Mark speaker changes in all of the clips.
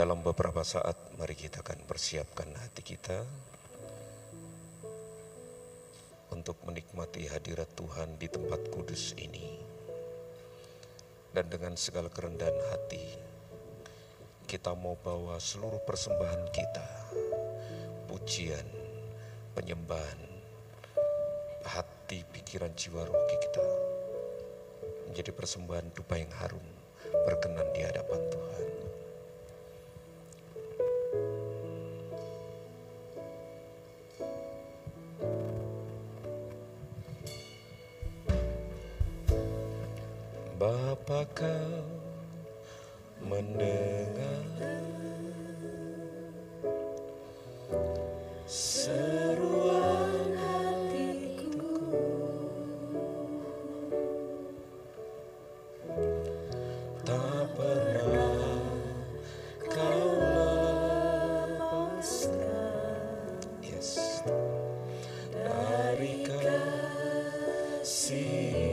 Speaker 1: Dalam beberapa saat mari kita akan persiapkan hati kita untuk menikmati hadirat Tuhan di tempat kudus ini. Dan dengan segala kerendahan hati kita mau bawa seluruh persembahan kita, pujian, penyembahan, hati, pikiran, jiwa, roh kita menjadi persembahan dupa yang harum berkenan di hadapan Tuhan. Bapa, Kau mendengar seruan hatiku, tak pernah Kau lepaskan, yes, dari kasih-Mu.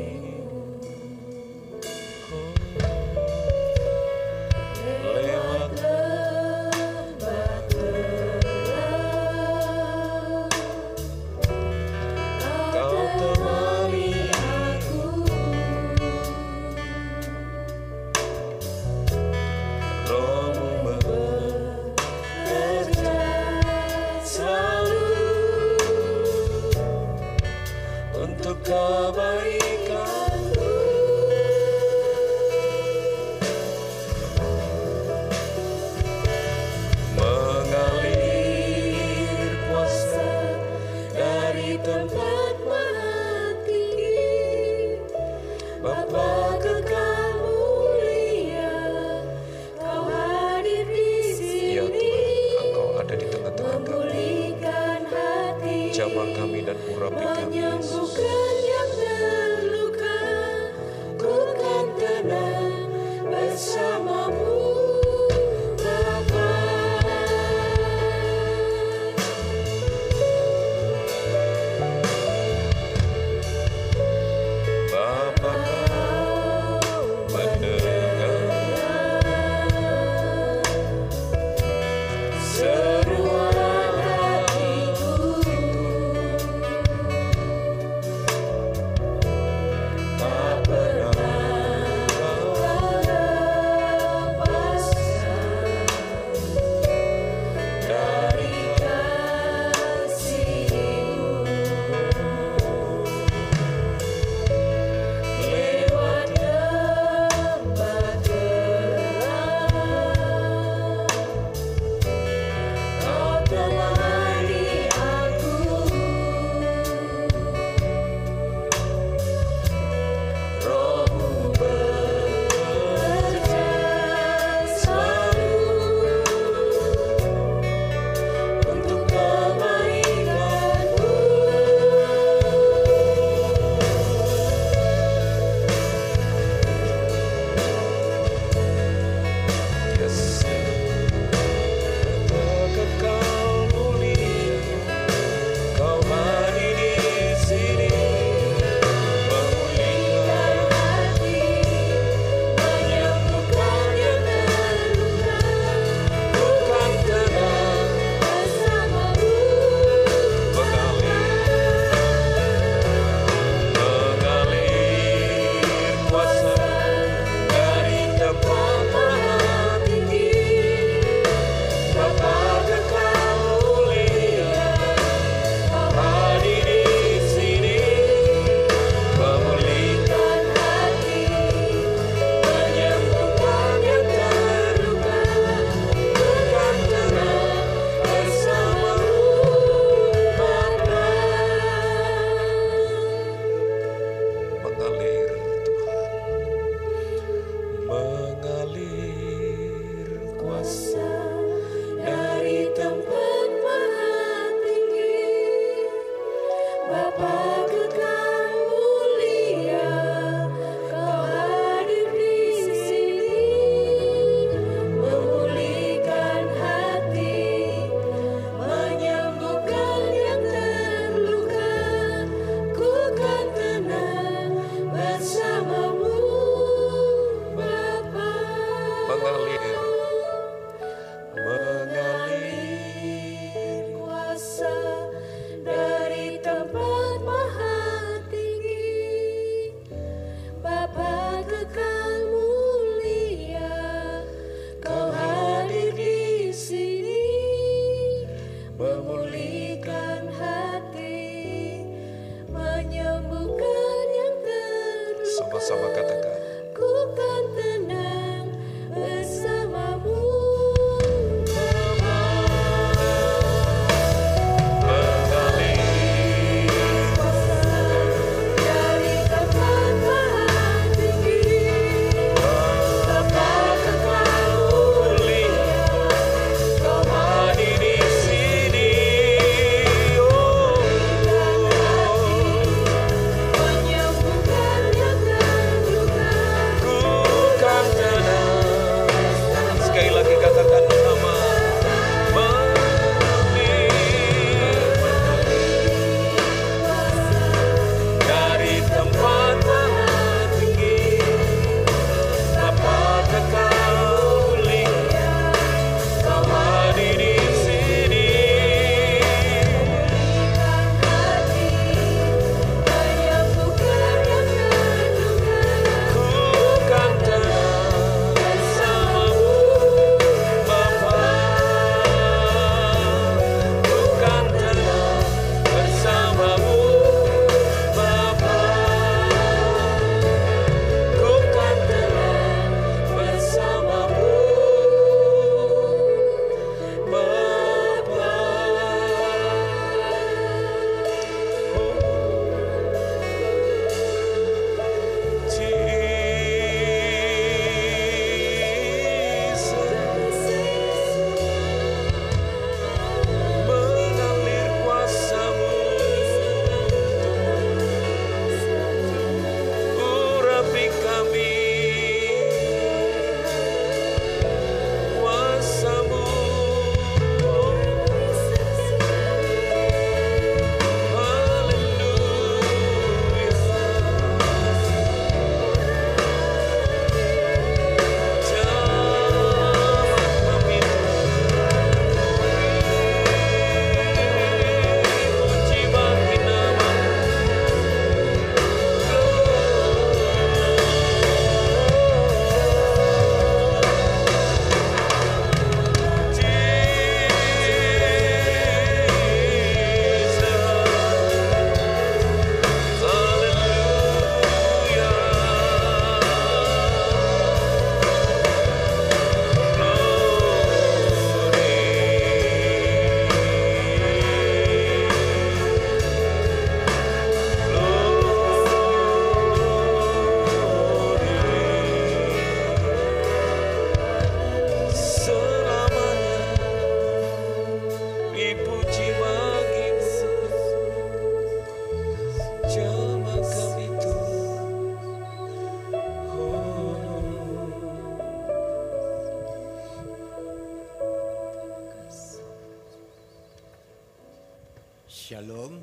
Speaker 2: Shalom,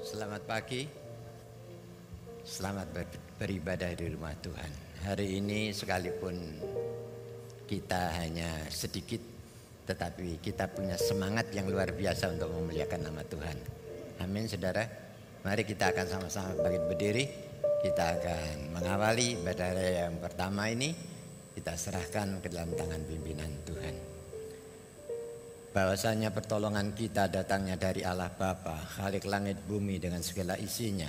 Speaker 2: selamat pagi, selamat beribadah di rumah Tuhan. Hari ini sekalipun kita hanya sedikit, tetapi kita punya semangat yang luar biasa untuk memuliakan nama Tuhan. Amin, saudara. Mari kita akan sama-sama bangkit berdiri. Kita akan mengawali ibadah yang pertama ini. Kita serahkan ke dalam tangan pimpinan Tuhan. Bahwasanya pertolongan kita datangnya dari Allah Bapa, Khalik langit bumi dengan segala isinya,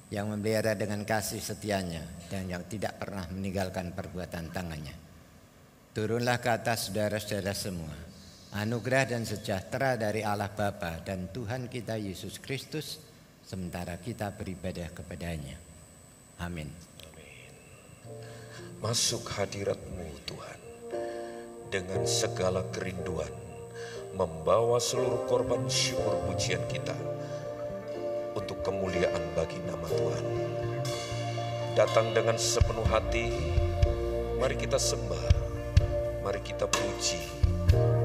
Speaker 2: yang memelihara dengan kasih setianya dan yang tidak pernah meninggalkan perbuatan tangannya. Turunlah ke atas saudara-saudara semua, anugerah dan sejahtera dari Allah Bapa dan Tuhan kita Yesus Kristus, sementara kita beribadah kepadanya. Amin.
Speaker 1: Masuk hadirat-Mu Tuhan dengan segala kerinduan, membawa seluruh korban syukur pujian kita untuk kemuliaan bagi nama Tuhan. Datang dengan sepenuh hati, mari kita sembah, mari kita puji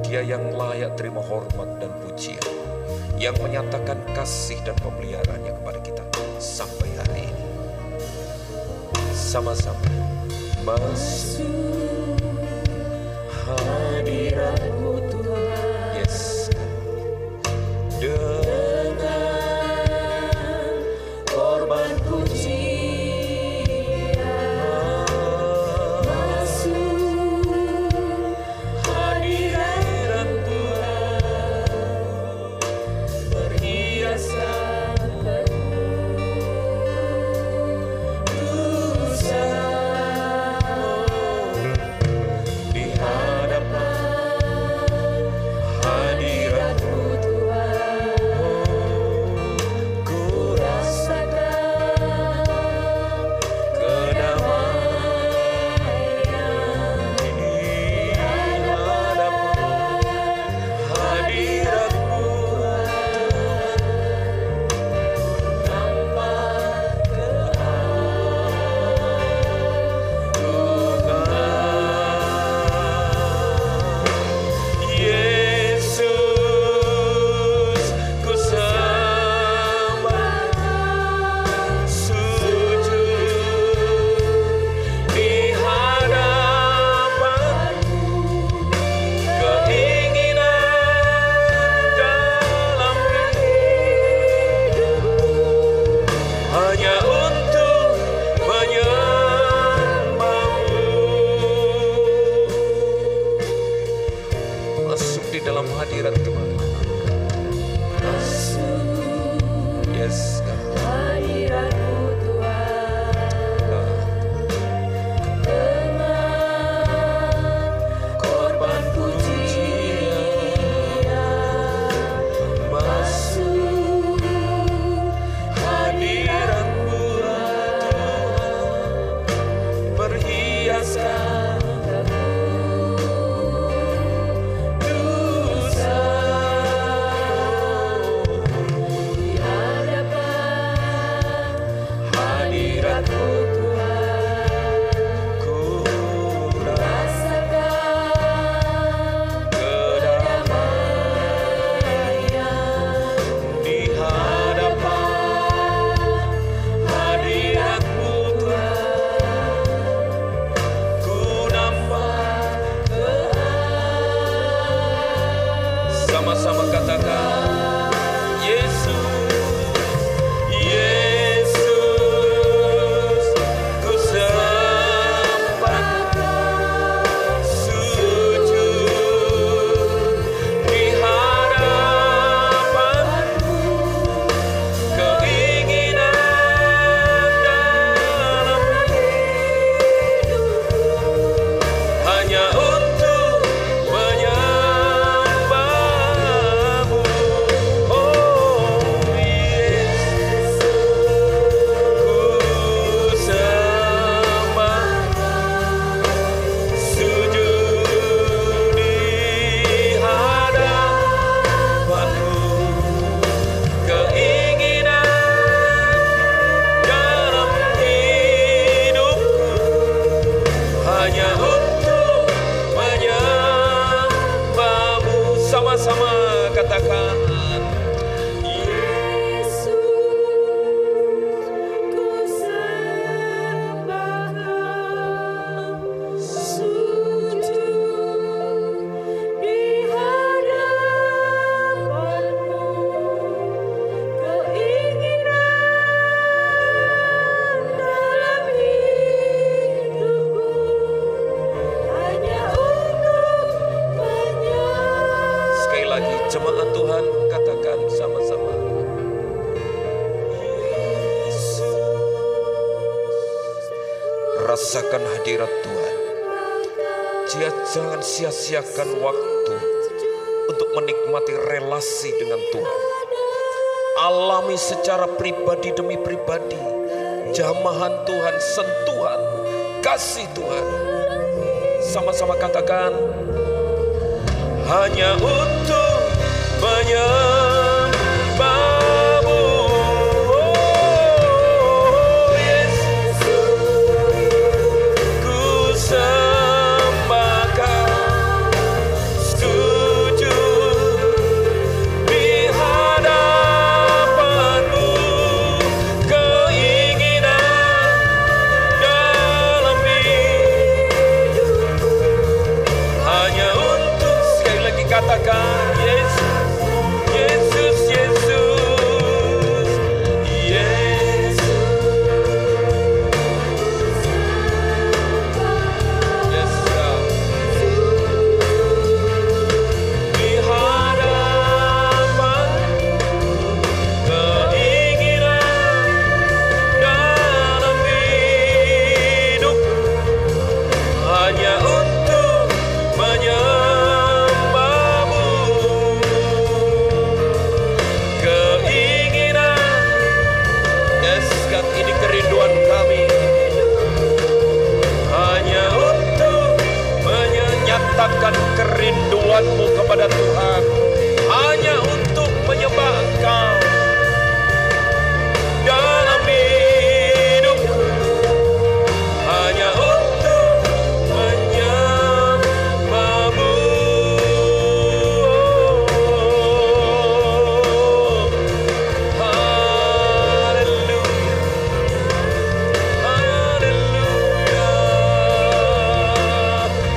Speaker 1: Dia yang layak terima hormat dan pujian, yang menyatakan kasih dan pemeliharaannya kepada kita sampai hari ini. Sama-sama masuk hadirat-Mu Tuhan. Yes. Dengan korban pujian masuk hadirat Tuhan, berhiaskan dosa di hadapan hadirat-Mu Tuhan. Ku rasakan kedamaian di hadapan hadirat-Mu Tuhan. Yesus, ku sembah, sujud di hadapan-Mu, keinginan dalam hidup hanya untuk menyembah-Mu. Masuk di dalam hadirat Tuhan. Masuk. Yes, God.
Speaker 3: Hadirat-Mu Tuhan, dengan korban pujian
Speaker 1: Masuk hadirat-Mu Tuhan, berhiaskan dosa
Speaker 3: di hadapan
Speaker 1: hadirat-Mu
Speaker 3: Tuhan.
Speaker 1: ku
Speaker 3: Rasakan kedamaian
Speaker 1: di hadapan hadirat-Mu Tuhan, ku nampak sama-sama katakan Yesus, Yesus, ku sembah, sujud di hadapan-Mu, keinginan dalam hidup hanya untuk menyembah-Mu. Oh Yesus, ku sembah, sujud di hadapan-Mu, keinginan dalam hidupku hanya untuk menyembah-Mu. Sama-sama katakan Yesus. Jemaat Tuhan katakan sama-sama. Rasakan hadirat Tuhan. Jangan sia-siakan waktu untuk menikmati relasi dengan Tuhan. Alami secara pribadi demi pribadi jamahan Tuhan, sentuhan, kasih Tuhan. Sama-sama katakan, hanya untuk menyembahmu, oh Yesus, ku sembahkan, sujud di hadapanmu, keinginan dalam hidup hanya untuk, sekali lagi katakan, Yesus, Yesus, Yesus, Yesus. Yes, God. Di hadapan keinginan dalam hidup hanya untuk menyembahmu, keinginan. Yes, God, ini kerinduan kami, hanya untuk menyatakan kerinduanmu kepada Tuhan, hanya untuk menyembah Engkau dalam hidup, hanya untuk menyembahmu. Haleluya, haleluya.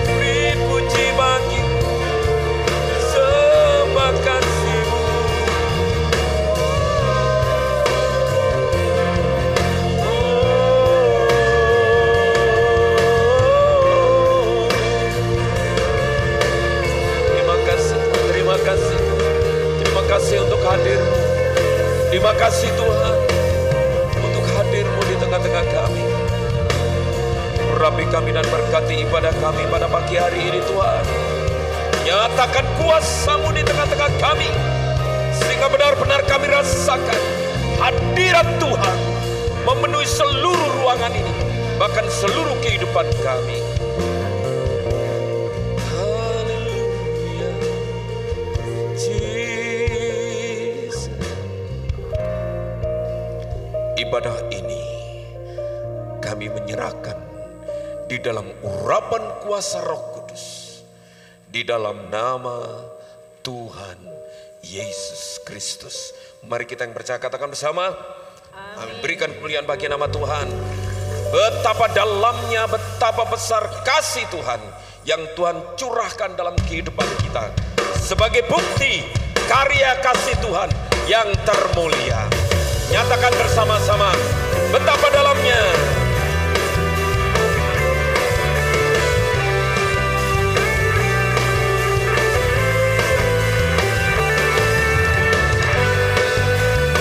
Speaker 1: Beri puji bagimu, sembah kasih-Mu. Terima kasih, terima kasih, terima kasih untuk hadir-Mu. Terima kasih Tuhan untuk hadir-Mu di tengah-tengah kami. Urapi kami dan berkati ibadah kami pada pagi hari ini Tuhan. Nyatakan kuasa-Mu di tengah-tengah kami, sehingga benar-benar kami rasakan hadirat Tuhan memenuhi seluruh ruangan ini, bahkan seluruh kehidupan kami. Haleluya, Jesus. Ibadah ini kami menyerahkan di dalam urapan kuasa Roh Kudus, di dalam nama Tuhan Yesus Kristus. Mari kita yang percaya katakan bersama, amin. Berikan kemuliaan bagi nama Tuhan. Betapa dalamnya, betapa besar kasih Tuhan yang Tuhan curahkan dalam kehidupan kita, sebagai bukti karya kasih Tuhan yang termulia. Nyatakan bersama-sama, betapa dalamnya.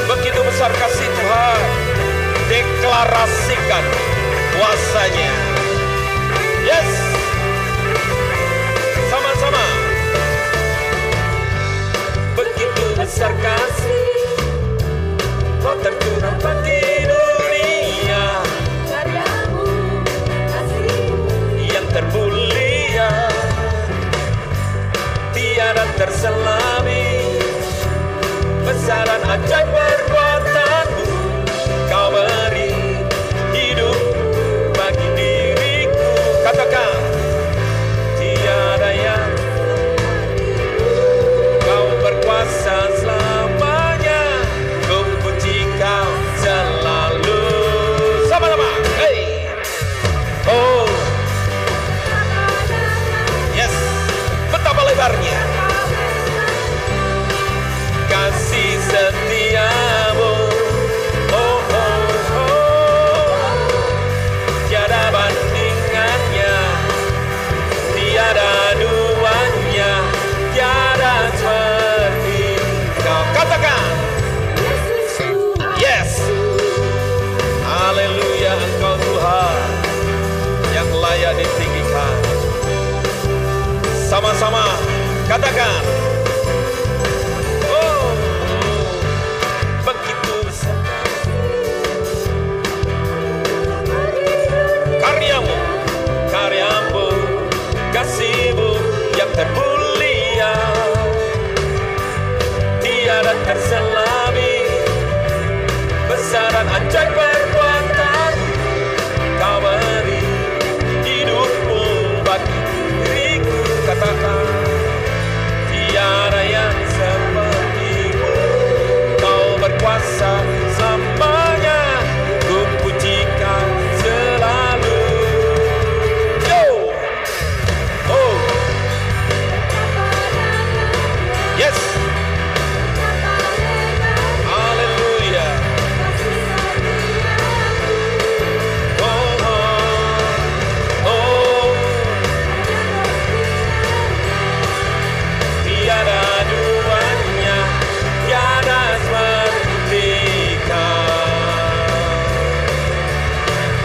Speaker 1: Begitu besar kasih Tuhan, deklarasikan kuasanya. Yes, sama-sama. Begitu besar kasih Kau tercurah bagi dunia,
Speaker 3: Karyamu, kasih-Mu
Speaker 1: yang termulia, tiada terselami. Besaran ajaib perbuatan-Mu, Kau beri hidup bagi diriku. Katakan, tiada yang Kau berkuasa selamanya, ku puji Kau selalu. Sama-sama, hey, oh, yes, betapa lebarnya, Katakan. Oh, begitu besar karyamu, karyamu, kasihmu yang termulia, tiada terselami, besar dan ajaib perbuatan kau beri hidupmu bagi diriku. Katakan, tiada yang sepertimu, kau berkuasa selamanya, ku pujikan selalu. Yo, oh, yes, haleluya. Oh, oh, oh, tiada duanya, tiada seperti kau.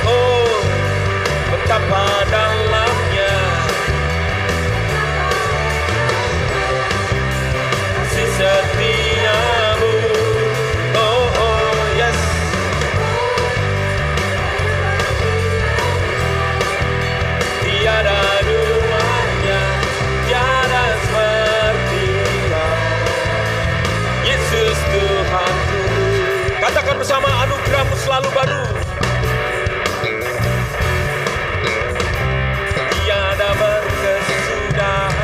Speaker 1: Oh, betapa dalamnya si setiamu. Oh, oh, yes, tiada duanya, tiada seperti kau. Yesus Tuhanku. Katakan bersama, anugerahmu selalu baru. Tiada berkesudahan.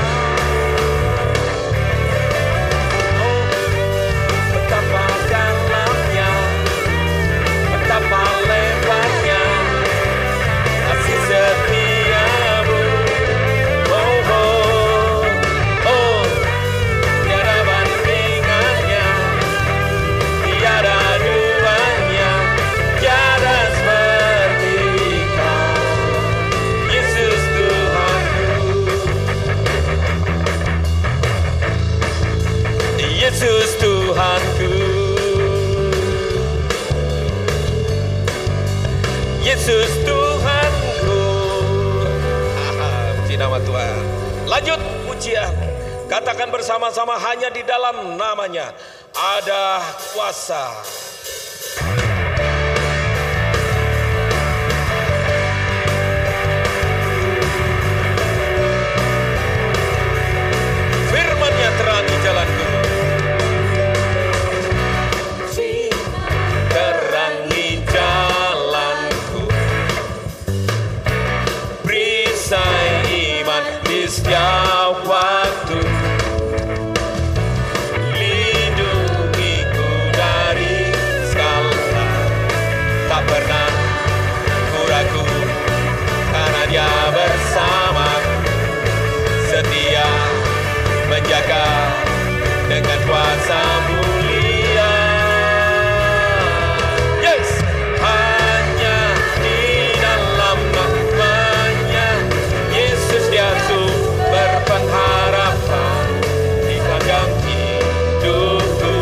Speaker 1: Oh, betapa dalamnya, betapa lebarnya kasih setiamu. Oh, oh, oh, tiada bandingannya, tiada duanya, tiada seperti kau. Yesus Tuhanku. Yesus Tuhanku. Yesus Tuhanku. Puji nama Tuhan. Lanjut pujian. Katakan bersama-sama, hanya di dalam namanya ada kuasa. Firman-Nya terangi jalanku. Terangi jalanku, perisai iman di setiap waktu, lindungiku dari segala, tak pernah ku ragu, karena Dia bersamaku, setia menjaga dengan kuasa mulia. Yes, hanya di dalam namanya Yesus, Dia sumber pengharapan di kandang hidupku.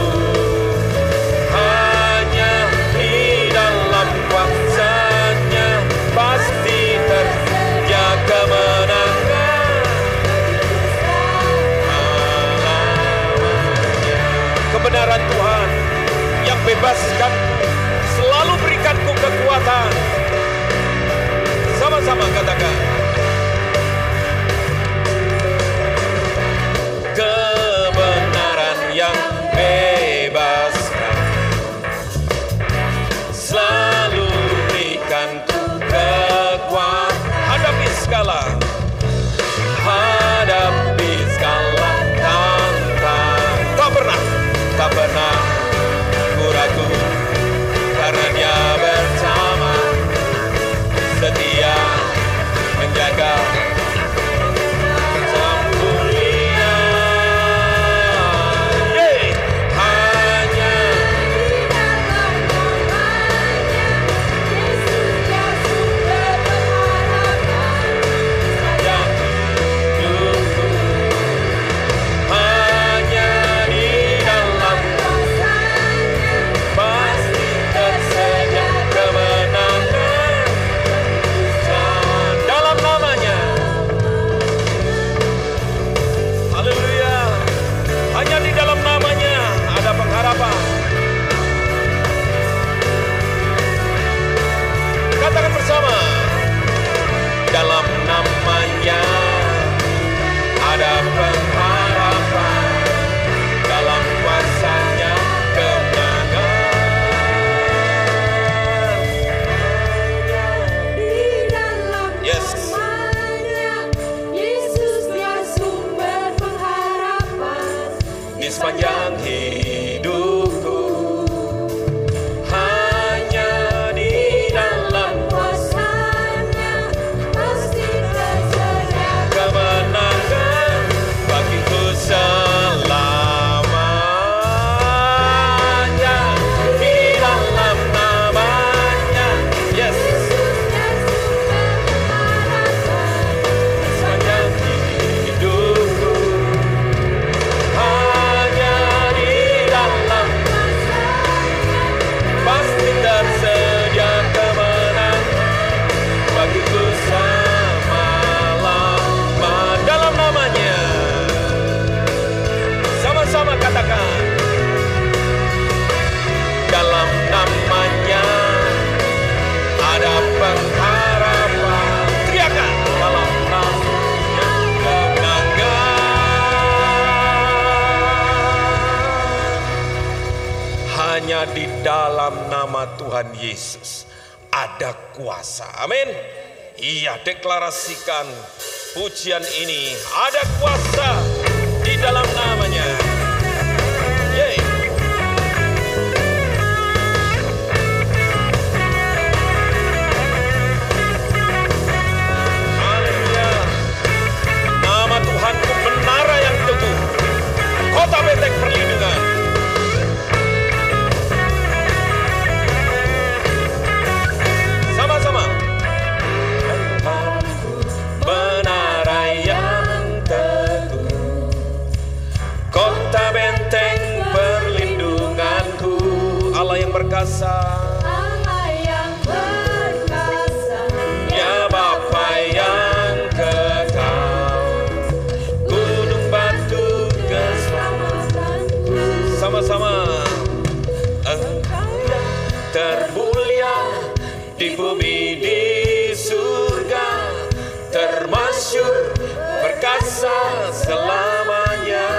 Speaker 1: Hanya di dalam kuasa-Nya pasti tersedia kemenangan. Kebenaran Tuhan yang bebaskan, selalu berikanku kekuatan. Sama-sama katakan. Kebenaran yang bebaskan, selalu berikanku kekuatan. Hadapi segala, hadapi segala tantangan. Tak pernah ku ragu, karena Dia bersama, setia menjaga pengharapan. Katakan bersama. Dalam namanya ada pengharapan, dalam kuasanya kemenangan.
Speaker 3: Di dalam namanya Yesus dia sumber pengharapan.
Speaker 1: Di sepanjang hidupku hanya di dalam
Speaker 3: Kuasanya pasti tersedia
Speaker 1: kemenangan bagiku selamanya. Di dalam namanya Yesus
Speaker 3: dia sumber pengharapan.
Speaker 1: sepanjang hidupku hanya di dalam pasti tersedia kemenangan bagiku selama-lama. Dalam namanya sama-sama katakan. Dalam namanya ada pengharapan. Teriakan. Dalam namanya kemenangan. Hanya di dalam nama Tuhan Yesus ada kuasa. Amin. Iya, deklarasikan pujian ini. Ada kuasa di dalam namanya. Yeay. Haleluya. Nama Tuhanku menara yang teguh, kota benteng perlindungan. Sama-sama. Menara yang teguh, kota benteng perlindunganku. Allah yang perkasa,
Speaker 3: Allah yang perkasa,
Speaker 1: ya Bapa yang kekal, gunung batu keselamatanku. Sama-sama. Engkau yang termulia di bumi di surga, termasyhur perkasa selamanya.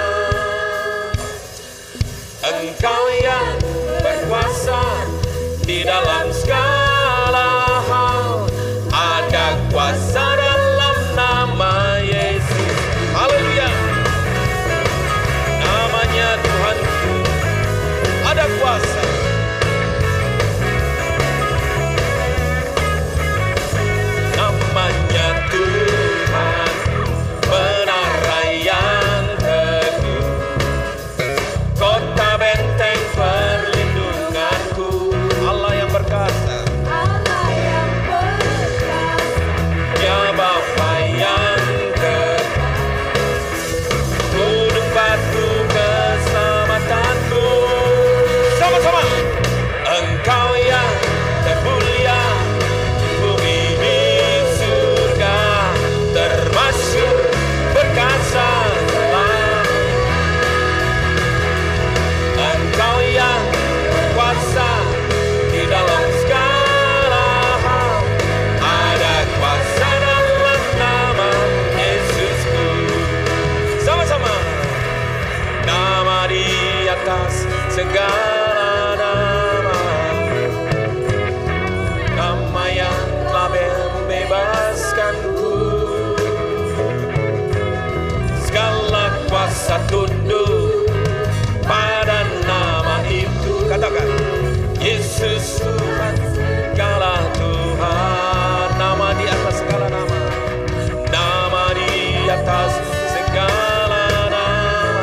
Speaker 1: Engkau yang berkuasa di dalam segala hal, ada kuasa dalam nama Yesus. Haleluya. Namanya Tuhanku ada kuasa. Namanya Tuhan, menara yang teguh, kota benteng perlindunganku. Allah yang berkata,
Speaker 3: Allah yang perkasa,
Speaker 1: ya Bapa yang kekal, gunung batu keselamatanku. Sama-sama. Engkau yang termulia di bumi di surga, termasyhur perkasa selamanya. Engkau yang berkuasa di dalam segala hal, ada kuasa dalam nama Yesusku. Sama-sama. Nama di atas segala nama, nama yang telah membebaskanku. Segala kuasa tunduk pada nama itu. Katakan, Yesus Tuhan, segala Tuhan. Nama di atas segala nama, nama di atas segala nama.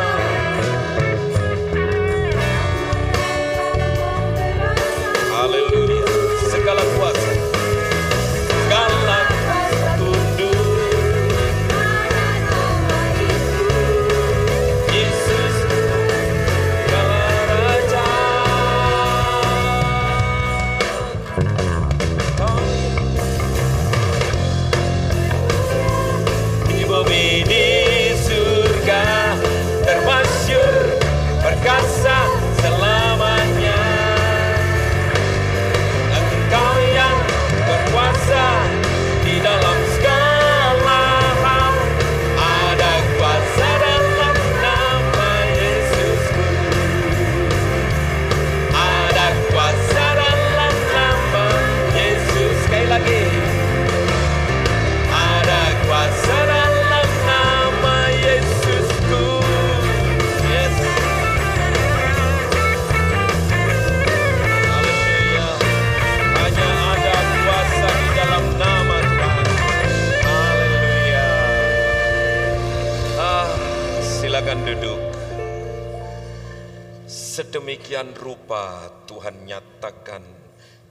Speaker 1: Sedemikian rupa Tuhan nyatakan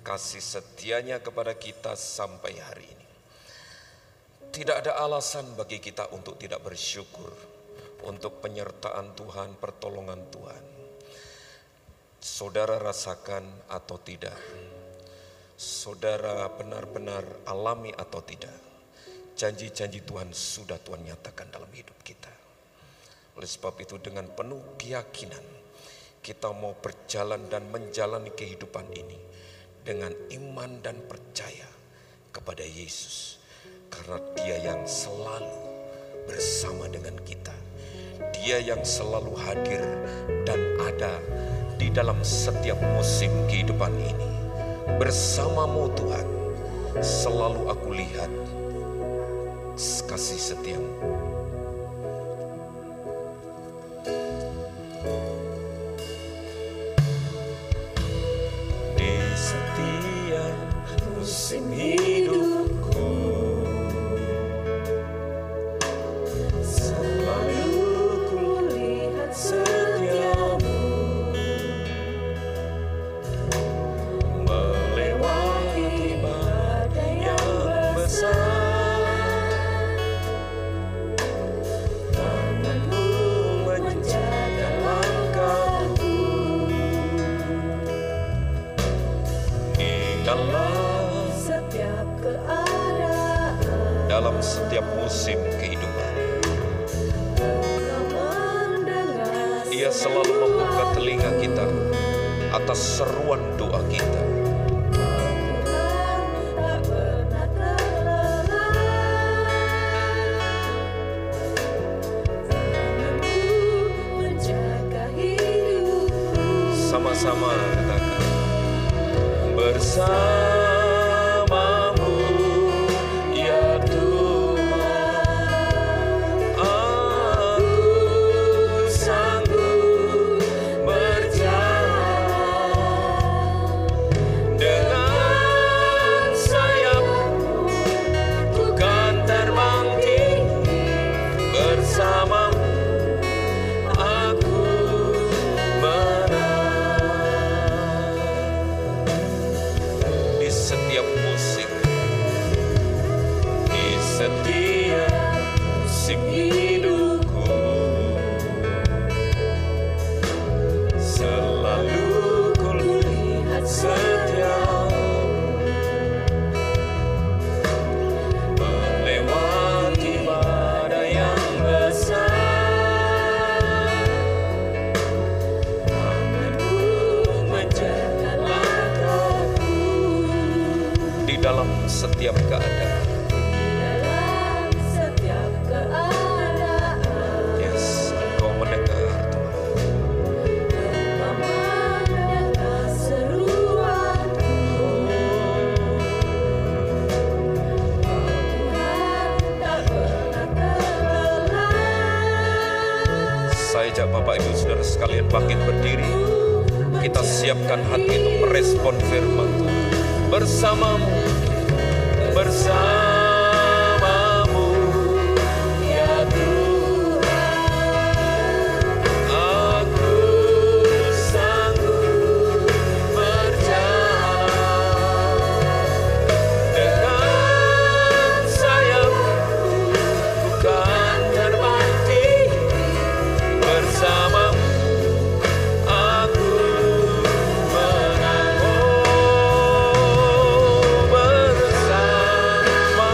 Speaker 1: kasih setianya kepada kita sampai hari ini. Tidak ada alasan bagi kita untuk tidak bersyukur untuk penyertaan Tuhan, pertolongan Tuhan. Saudara rasakan atau tidak? Saudara benar-benar alami atau tidak? Janji-janji Tuhan sudah Tuhan nyatakan dalam hidup kita. Oleh sebab itu dengan penuh keyakinan kita mau berjalan dan menjalani kehidupan ini dengan iman dan percaya kepada Yesus. Karena Dia yang selalu bersama dengan kita. Dia yang selalu hadir dan ada di dalam setiap musim kehidupan ini. Bersamamu Tuhan, selalu aku lihat kasih setiamu. Di setiap musim hidupku, selalu kulihat setiamu, melewati badai yang besar. Tanganmu menjaga langkahku di dalam setiap musim kehidupan. Dia selalu membuka telinga kita atas seruan doa kita. Sama-sama katakan, bersamamu ya Tuhan, aku sanggup berjalan dengan sayapmu, ku kan terbang tinggi bersamamu. Setiap musim hidupku, selalu kulihat setiamu, melewati badai yang besar. Tanganmu menjaga langkahku di dalam setiap keadaan. Bapak Ibu Saudara sekalian bangkit berdiri. Kita siapkan hati untuk merespon firman Tuhan. Bersamamu, bersamamu ya Tuhan, aku sanggup berjalan dengan sayapmu, bukan terbang tinggi. Bersamamu aku menang, oh bersamamu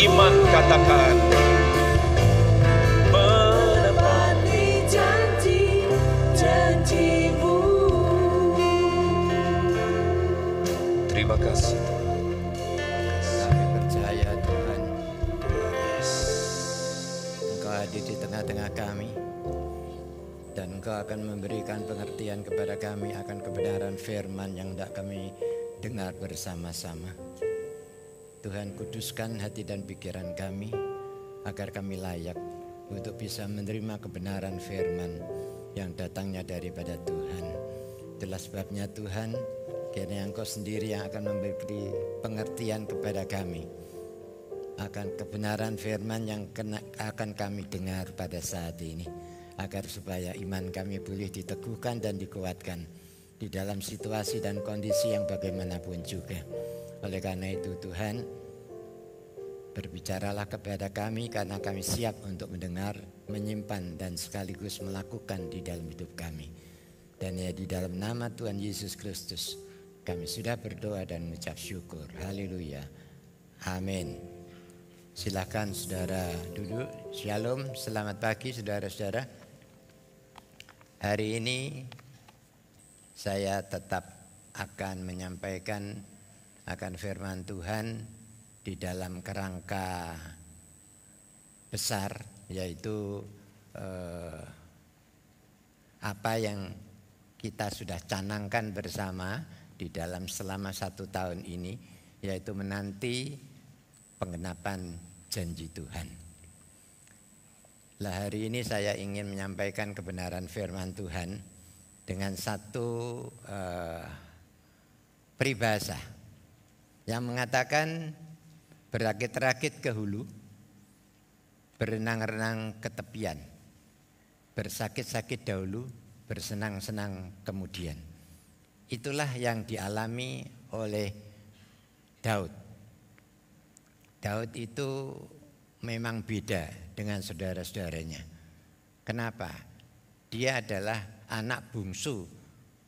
Speaker 1: beriman katakan,
Speaker 3: menepati janji-janji-Mu.
Speaker 1: terima kasih.
Speaker 2: Kami percaya Tuhan, Engkau hadir di tengah-tengah kami, dan Engkau akan memberikan pengertian kepada kami akan kebenaran firman yang hendak kami dengar bersama-sama. Tuhan, kuduskan hati dan pikiran kami agar kami layak untuk bisa menerima kebenaran firman yang datangnya daripada Tuhan. Itulah sebabnya Tuhan, kiranya Engkau sendiri yang akan memberi pengertian kepada kami akan kebenaran firman yang akan kami dengar pada saat ini, agar supaya iman kami boleh diteguhkan dan dikuatkan di dalam situasi dan kondisi yang bagaimanapun juga. Oleh karena itu Tuhan, berbicaralah kepada kami karena kami siap untuk mendengar, menyimpan dan sekaligus melakukan di dalam hidup kami. Dan ya di dalam nama Tuhan Yesus Kristus kami sudah berdoa dan mengucap syukur. Haleluya. Amin. Silakan saudara duduk. Shalom, selamat pagi saudara-saudara. Hari ini saya tetap akan menyampaikan akan firman Tuhan di dalam kerangka besar, yaitu apa yang kita sudah canangkan bersama di dalam selama 1 tahun ini, yaitu menanti penggenapan janji Tuhan. Lah hari ini saya ingin menyampaikan kebenaran firman Tuhan dengan satu peribahasa yang mengatakan berakit-rakit ke hulu, berenang-renang ke tepian, bersakit-sakit dahulu, bersenang-senang kemudian. Itulah yang dialami oleh Daud. Daud itu memang beda dengan saudara-saudaranya. Kenapa? Dia adalah anak bungsu,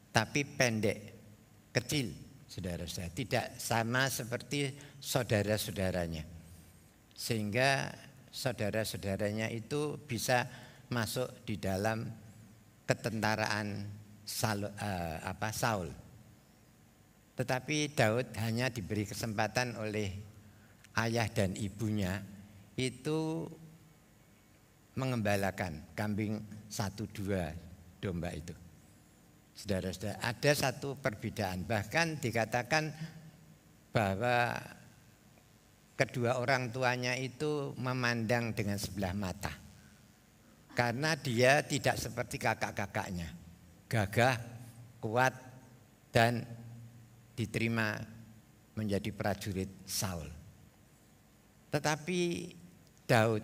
Speaker 2: tapi pendek, kecil, saudara-saudara. Tidak sama seperti saudara-saudaranya. Sehingga saudara-saudaranya itu bisa masuk di dalam ketentaraan Saul. Tetapi Daud hanya diberi kesempatan oleh ayah dan ibunya itu mengembalakan kambing 1-2 domba itu. Saudara-saudara, ada satu perbedaan. Bahkan dikatakan bahwa kedua orang tuanya itu memandang dengan sebelah mata. Karena dia tidak seperti kakak-kakaknya, gagah, kuat, dan diterima menjadi prajurit Saul. Tetapi Daud,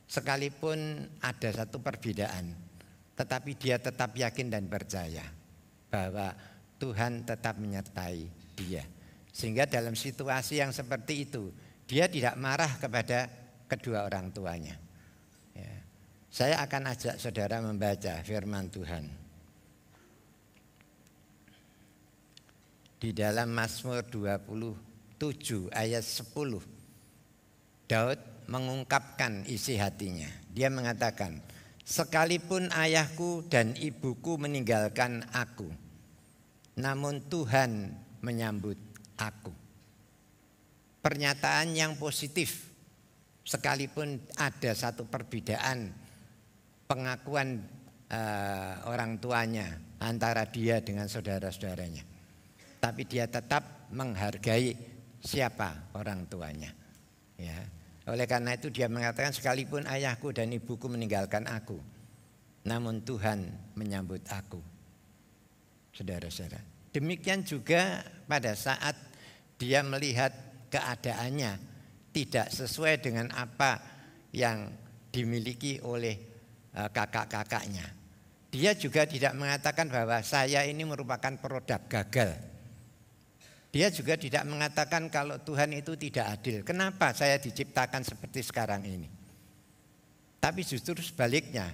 Speaker 2: sekalipun ada satu perbedaan, tetapi dia tetap yakin dan percaya bahwa Tuhan tetap menyertai dia. Sehingga dalam situasi yang seperti itu, dia tidak marah kepada kedua orang tuanya. Ya. Saya akan ajak saudara membaca firman Tuhan di dalam Mazmur 27 ayat 10. Daud mengungkapkan isi hatinya. Dia mengatakan, sekalipun ayahku dan ibuku meninggalkan aku, namun Tuhan menyambut aku. Pernyataan yang positif, sekalipun ada satu perbedaan pengakuan orang tuanya antara dia dengan saudara-saudaranya. Tapi dia tetap menghargai siapa orang tuanya. Ya. Oleh karena itu dia mengatakan, sekalipun ayahku dan ibuku meninggalkan aku, namun Tuhan menyambut aku. Saudara-saudara, demikian juga pada saat dia melihat keadaannya tidak sesuai dengan apa yang dimiliki oleh kakak-kakaknya. Dia juga tidak mengatakan bahwa saya ini merupakan produk gagal. Dia juga tidak mengatakan kalau Tuhan itu tidak adil. Kenapa saya diciptakan seperti sekarang ini? Tapi justru sebaliknya,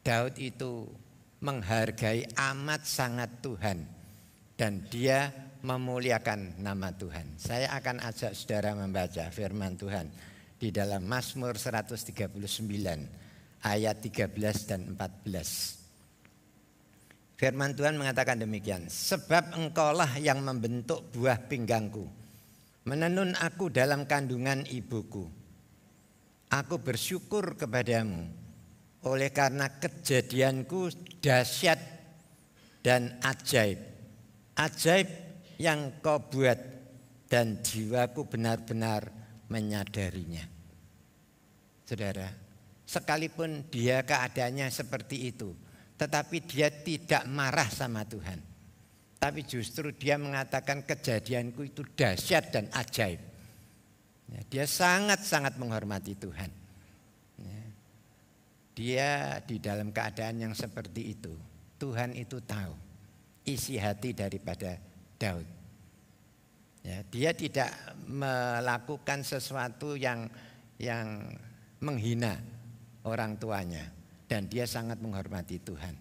Speaker 2: Daud itu menghargai amat sangat Tuhan. Dan dia memuliakan nama Tuhan. Saya akan ajak saudara membaca firman Tuhan di dalam Mazmur 139 ayat 13 dan 14. Firman Tuhan mengatakan demikian, sebab engkaulah yang membentuk buah pinggangku, menenun aku dalam kandungan ibuku. Aku bersyukur kepadamu, oleh karena kejadianku dahsyat dan ajaib. Ajaib yang kau buat dan jiwaku benar-benar menyadarinya. Saudara, sekalipun dia keadaannya seperti itu, tetapi dia tidak marah sama Tuhan. Tapi justru dia mengatakan kejadianku itu dahsyat dan ajaib. Dia sangat-sangat menghormati Tuhan. Dia di dalam keadaan yang seperti itu, Tuhan itu tahu isi hati daripada Daud. Dia tidak melakukan sesuatu yang menghina orang tuanya. Dan dia sangat menghormati Tuhan.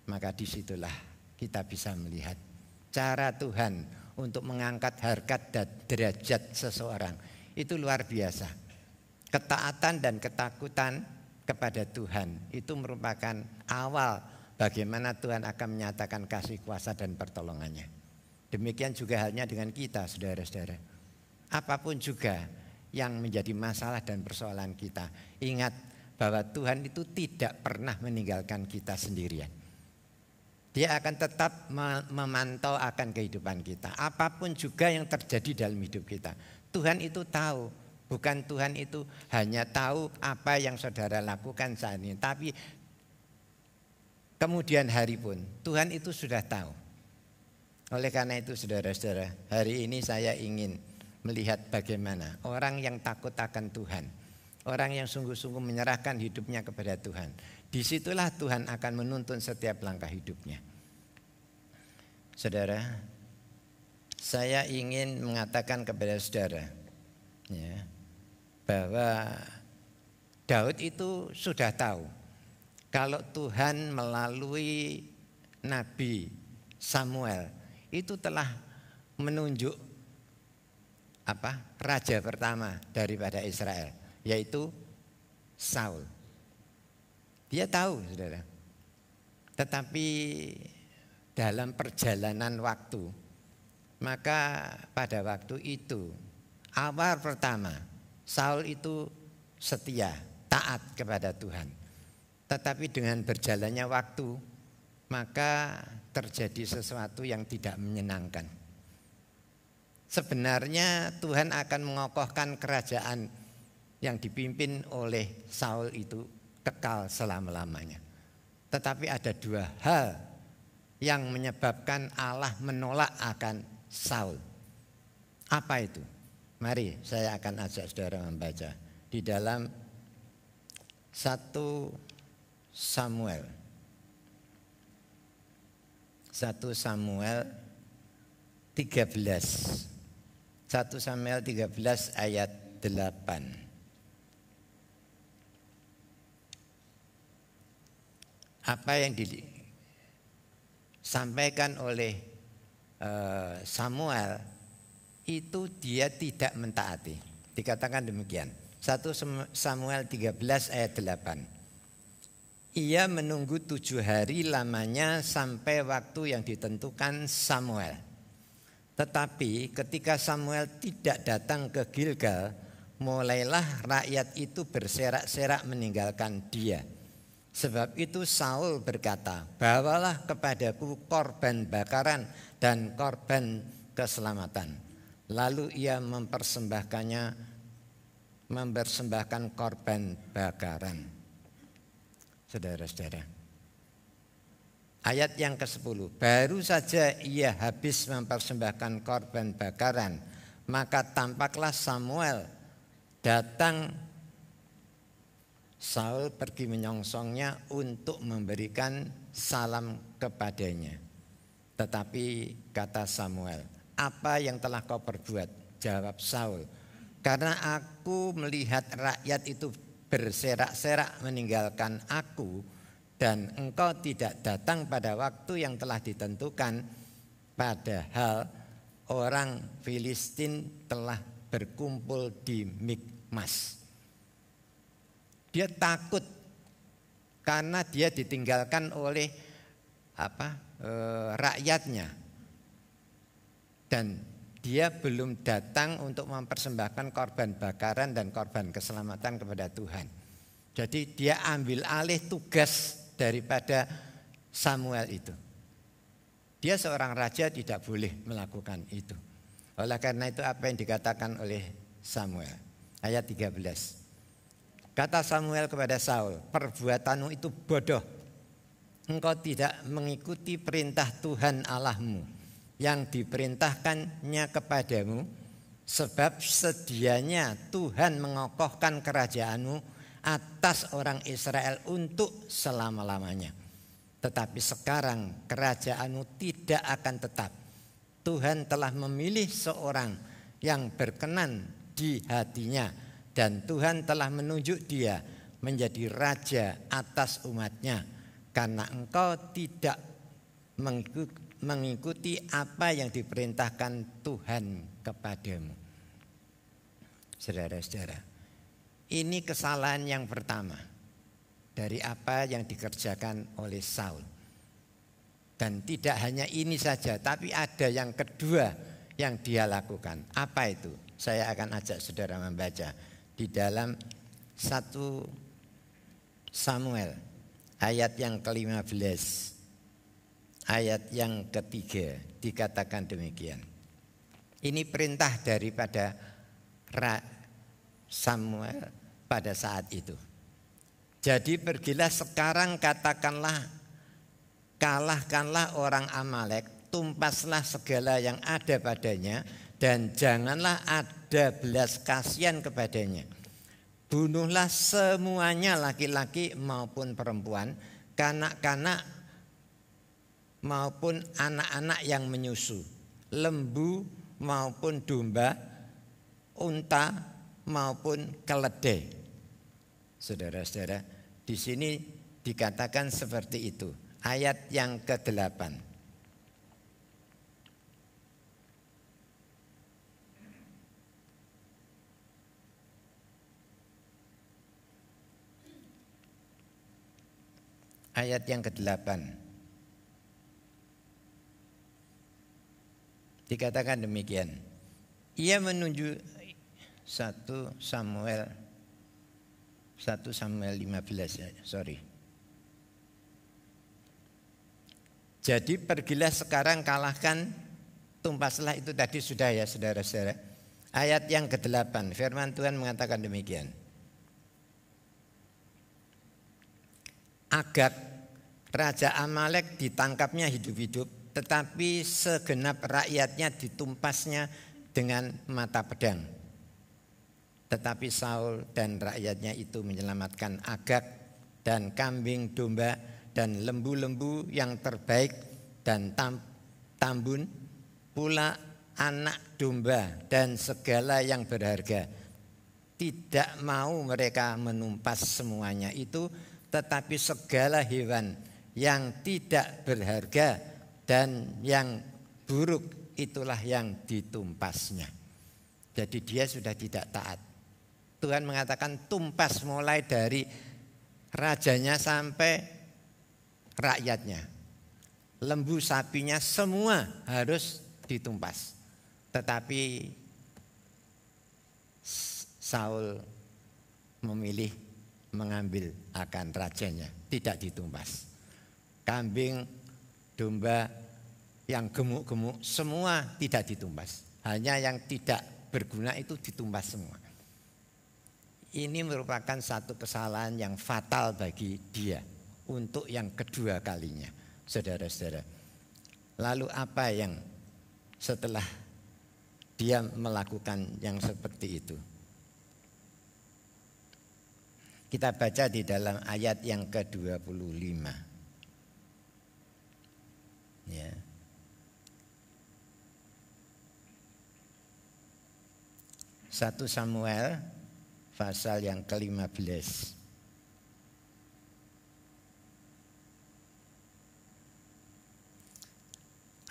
Speaker 2: Maka disitulah kita bisa melihat cara Tuhan untuk mengangkat harkat dan derajat seseorang. Itu luar biasa. Ketaatan dan ketakutan kepada Tuhan itu merupakan awal bagaimana Tuhan akan menyatakan kasih kuasa dan pertolongannya. Demikian juga halnya dengan kita, saudara-saudara. Apapun juga yang menjadi masalah dan persoalan kita, ingat bahwa Tuhan itu tidak pernah meninggalkan kita sendirian. Dia akan tetap memantau akan kehidupan kita. Apapun juga yang terjadi dalam hidup kita, Tuhan itu tahu. Bukan Tuhan itu hanya tahu apa yang saudara lakukan saat ini, tapi kemudian hari pun Tuhan itu sudah tahu. Oleh karena itu saudara-saudara, hari ini saya ingin melihat bagaimana orang yang takut akan Tuhan, orang yang sungguh-sungguh menyerahkan hidupnya kepada Tuhan, disitulah Tuhan akan menuntun setiap langkah hidupnya. Saudara, saya ingin mengatakan kepada saudara bahwa Daud itu sudah tahu kalau Tuhan melalui Nabi Samuel itu telah menunjuk raja pertama daripada Israel, yaitu Saul. Dia tahu, saudara. Tetapi dalam perjalanan waktu, maka pada waktu itu awal pertama Saul itu setia, taat kepada Tuhan. Tetapi dengan berjalannya waktu, maka terjadi sesuatu yang tidak menyenangkan. Sebenarnya Tuhan akan mengokohkan kerajaan yang dipimpin oleh Saul itu kekal selama-lamanya. Tetapi ada dua hal yang menyebabkan Allah menolak akan Saul. Apa itu? Mari saya akan ajak saudara membaca di dalam 1 Samuel 13. 1 Samuel 13 ayat 8. Apa yang disampaikan oleh Samuel itu dia tidak mentaati. Dikatakan demikian. 1 Samuel 13 ayat 8. Ia menunggu 7 hari lamanya sampai waktu yang ditentukan Samuel. Tetapi ketika Samuel tidak datang ke Gilgal, mulailah rakyat itu berserak-serak meninggalkan dia. Sebab itu Saul berkata, bawalah kepadaku korban bakaran dan korban keselamatan. Lalu ia mempersembahkan korban bakaran. Saudara-saudara, ayat yang ke-10, baru saja ia habis mempersembahkan korban bakaran, maka tampaklah Samuel datang. Saul pergi menyongsongnya untuk memberikan salam kepadanya. Tetapi kata Samuel, apa yang telah kau perbuat? Jawab Saul, karena aku melihat rakyat itu berserak-serak meninggalkan aku, dan engkau tidak datang pada waktu yang telah ditentukan. Padahal orang Filistin telah berkumpul di Mikmas. Dia takut karena dia ditinggalkan oleh rakyatnya, dan dia belum datang untuk mempersembahkan korban bakaran dan korban keselamatan kepada Tuhan. Jadi dia ambil alih tugas daripada Samuel itu. Dia seorang raja, tidak boleh melakukan itu. Oleh karena itu apa yang dikatakan oleh Samuel? Ayat 13. Kata Samuel kepada Saul, perbuatanmu itu bodoh. Engkau tidak mengikuti perintah Tuhan Allahmu yang diperintahkannya kepadamu, sebab sedianya Tuhan mengokohkan kerajaanmu atas orang Israel untuk selama-lamanya. Tetapi sekarang kerajaanmu tidak akan tetap. Tuhan telah memilih seorang yang berkenan di hatinya, dan Tuhan telah menunjuk dia menjadi raja atas umatnya, karena engkau tidak mengikuti apa yang diperintahkan Tuhan kepadamu. Saudara-saudara, ini kesalahan yang pertama dari apa yang dikerjakan oleh Saul. Dan tidak hanya ini saja, tapi ada yang kedua yang dia lakukan. Apa itu? Saya akan ajak saudara membaca di dalam 1 Samuel ayat yang ke-15. Ayat yang ketiga dikatakan demikian. Ini perintah daripada Samuel pada saat itu. Jadi pergilah sekarang, kalahkanlah orang Amalek, tumpaslah segala yang ada padanya, dan janganlah ada belas kasihan kepadanya. Bunuhlah semuanya, laki-laki maupun perempuan, kanak-kanak maupun anak-anak yang menyusu, lembu maupun domba, unta maupun keledai. Saudara-saudara, di sini dikatakan seperti itu. Ayat yang ke-8. Ayat yang ke-8. Dikatakan demikian. Ia menunjuk 1 Samuel 15 sorry. Jadi pergilah sekarang, kalahkan, tumpaslah, itu tadi sudah ya saudara-saudara. Ayat yang ke-8 firman Tuhan mengatakan demikian. Agag raja Amalek ditangkapnya hidup-hidup, tetapi segenap rakyatnya ditumpasnya dengan mata pedang. Tetapi Saul dan rakyatnya itu menyelamatkan Agag dan kambing domba dan lembu-lembu yang terbaik dan tambun, pula anak domba dan segala yang berharga. Tidak mau mereka menumpas semuanya itu, tetapi segala hewan yang tidak berharga dan yang buruk itulah yang ditumpasnya. Jadi dia sudah tidak taat. Tuhan mengatakan tumpas, mulai dari rajanya sampai rakyatnya. Lembu sapinya semua harus ditumpas. Tetapi Saul memilih mengambil akan rajanya, tidak ditumpas. Kambing, domba yang gemuk-gemuk semua tidak ditumpas. Hanya yang tidak berguna itu ditumpas semua. Ini merupakan satu kesalahan yang fatal bagi dia untuk yang kedua kalinya, saudara-saudara. Lalu apa yang setelah dia melakukan yang seperti itu? Kita baca di dalam ayat yang ke-25. Ya. Satu Samuel pasal yang ke-15.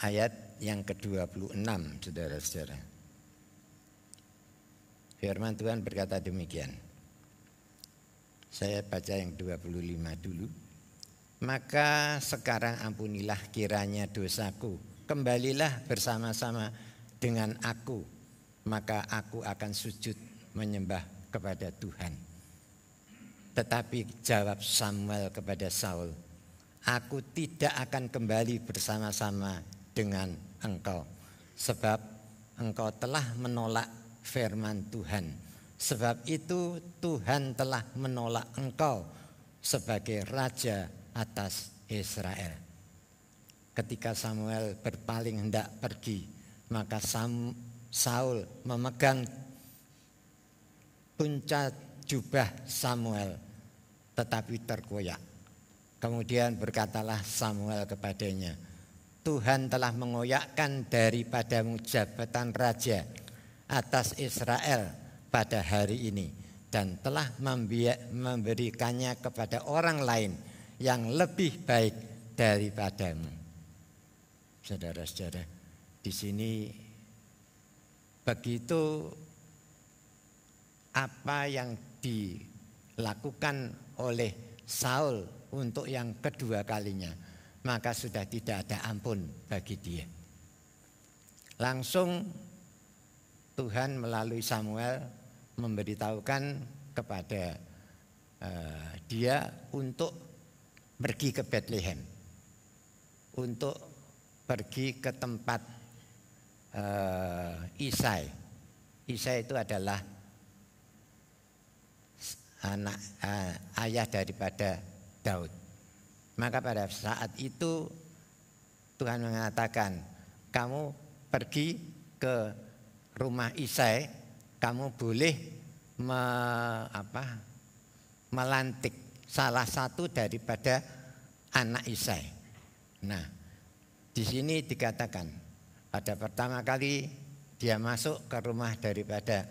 Speaker 2: ayat yang ke-26, saudara-saudara. Firman Tuhan berkata demikian. Saya baca yang 25 dulu. Maka sekarang ampunilah kiranya dosaku, kembalilah bersama-sama dengan aku, maka aku akan sujud menyembah kepada Tuhan. Tetapi jawab Samuel kepada Saul, aku tidak akan kembali bersama-sama dengan engkau, sebab engkau telah menolak firman Tuhan. Sebab itu Tuhan telah menolak engkau sebagai raja atas Israel. Ketika Samuel berpaling hendak pergi, maka Saul memegang puncak jubah Samuel, tetapi terkoyak. Kemudian berkatalah Samuel kepadanya, Tuhan telah mengoyakkan daripadamu jabatan raja atas Israel pada hari ini, dan telah memberikannya kepada orang lain yang lebih baik daripadamu. Saudara-saudara, di sini begitu apa yang dilakukan oleh Saul untuk yang kedua kalinya, maka sudah tidak ada ampun bagi dia. Langsung Tuhan melalui Samuel memberitahukan kepada dia untuk pergi ke Bethlehem, untuk pergi ke tempat Isai. Isai itu adalah anak ayah daripada Daud. Maka pada saat itu Tuhan mengatakan, kamu pergi ke rumah Isai, kamu boleh melantik salah satu daripada anak Isai. Nah, di sini dikatakan pada pertama kali dia masuk ke rumah daripada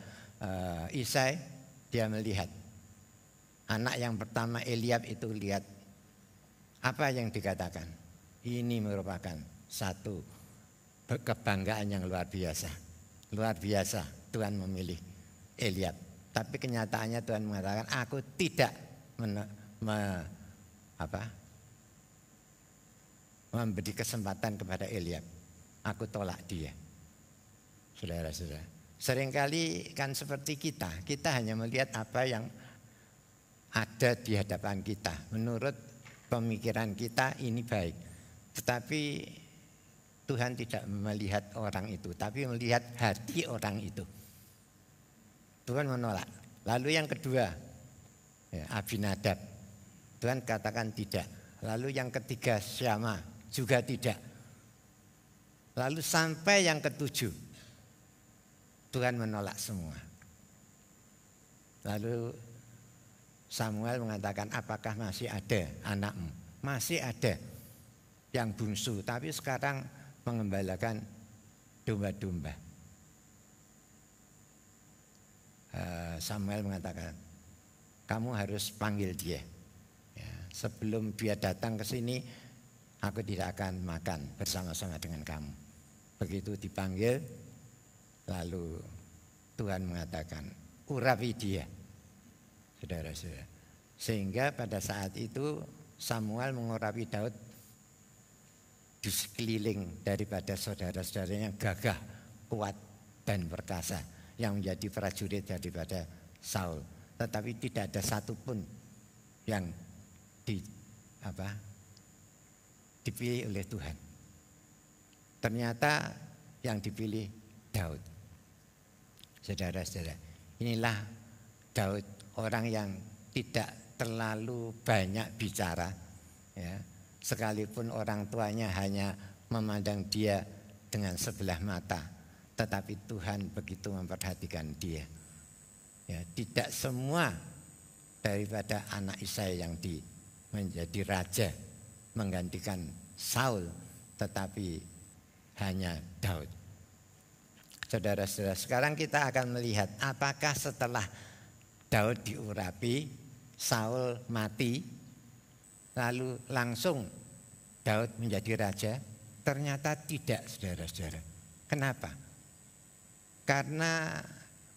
Speaker 2: Isai, dia melihat anak yang pertama Eliab itu lihat apa yang dikatakan. Ini merupakan satu kebanggaan yang luar biasa. Luar biasa Tuhan memilih Eliab. Tapi kenyataannya Tuhan mengatakan, aku tidak memberi kesempatan kepada Eliab. Aku tolak dia. Saudara-saudara, seringkali kan seperti kita hanya melihat apa yang ada di hadapan kita. Menurut pemikiran kita ini baik. Tetapi Tuhan tidak melihat orang itu, tapi melihat hati orang itu. Tuhan menolak. Lalu yang kedua, Abinadab. Tuhan katakan tidak. Lalu yang ketiga, Syama, juga tidak. Lalu sampai yang ketujuh, Tuhan menolak semua. Lalu Samuel mengatakan, apakah masih ada anakmu? Masih ada yang bungsu, tapi sekarang mengembalakan domba-domba. Samuel mengatakan, kamu harus panggil dia. Ya, sebelum dia datang ke sini, aku tidak akan makan bersama-sama dengan kamu. Begitu dipanggil, lalu Tuhan mengatakan, urapi dia. Saudara-saudara. Sehingga pada saat itu Samuel mengurapi Daud di sekeliling daripada saudara-saudaranya gagah, kuat dan perkasa yang menjadi prajurit daripada Saul. Tetapi tidak ada satupun yang dipilih oleh Tuhan. Ternyata yang dipilih Daud. Saudara-saudara, inilah Daud, orang yang tidak terlalu banyak bicara, ya. Sekalipun orang tuanya hanya memandang dia dengan sebelah mata, tetapi Tuhan begitu memperhatikan dia. Ya, tidak semua daripada anak Isai yang menjadi raja menggantikan Saul, tetapi hanya Daud. Saudara-saudara, sekarang kita akan melihat apakah setelah Daud diurapi, Saul mati, lalu langsung Daud menjadi raja. Ternyata tidak, saudara-saudara. Kenapa? Karena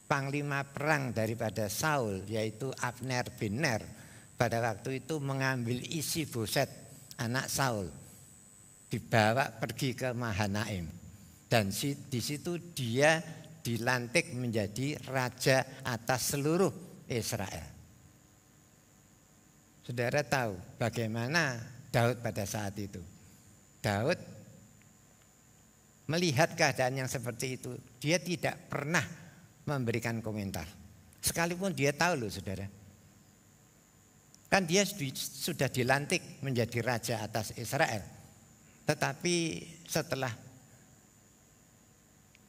Speaker 2: panglima perang daripada Saul, yaitu Abner bin Ner, pada waktu itu mengambil Isi-Boset, anak Saul, dibawa pergi ke Mahanaim, dan di situ dia dilantik menjadi raja atas seluruh Israel. Saudara tahu bagaimana Daud pada saat itu. Daud melihat keadaan yang seperti itu, dia tidak pernah memberikan komentar. Sekalipun dia tahu loh saudara, kan dia sudah dilantik menjadi raja atas Israel. Tetapi setelah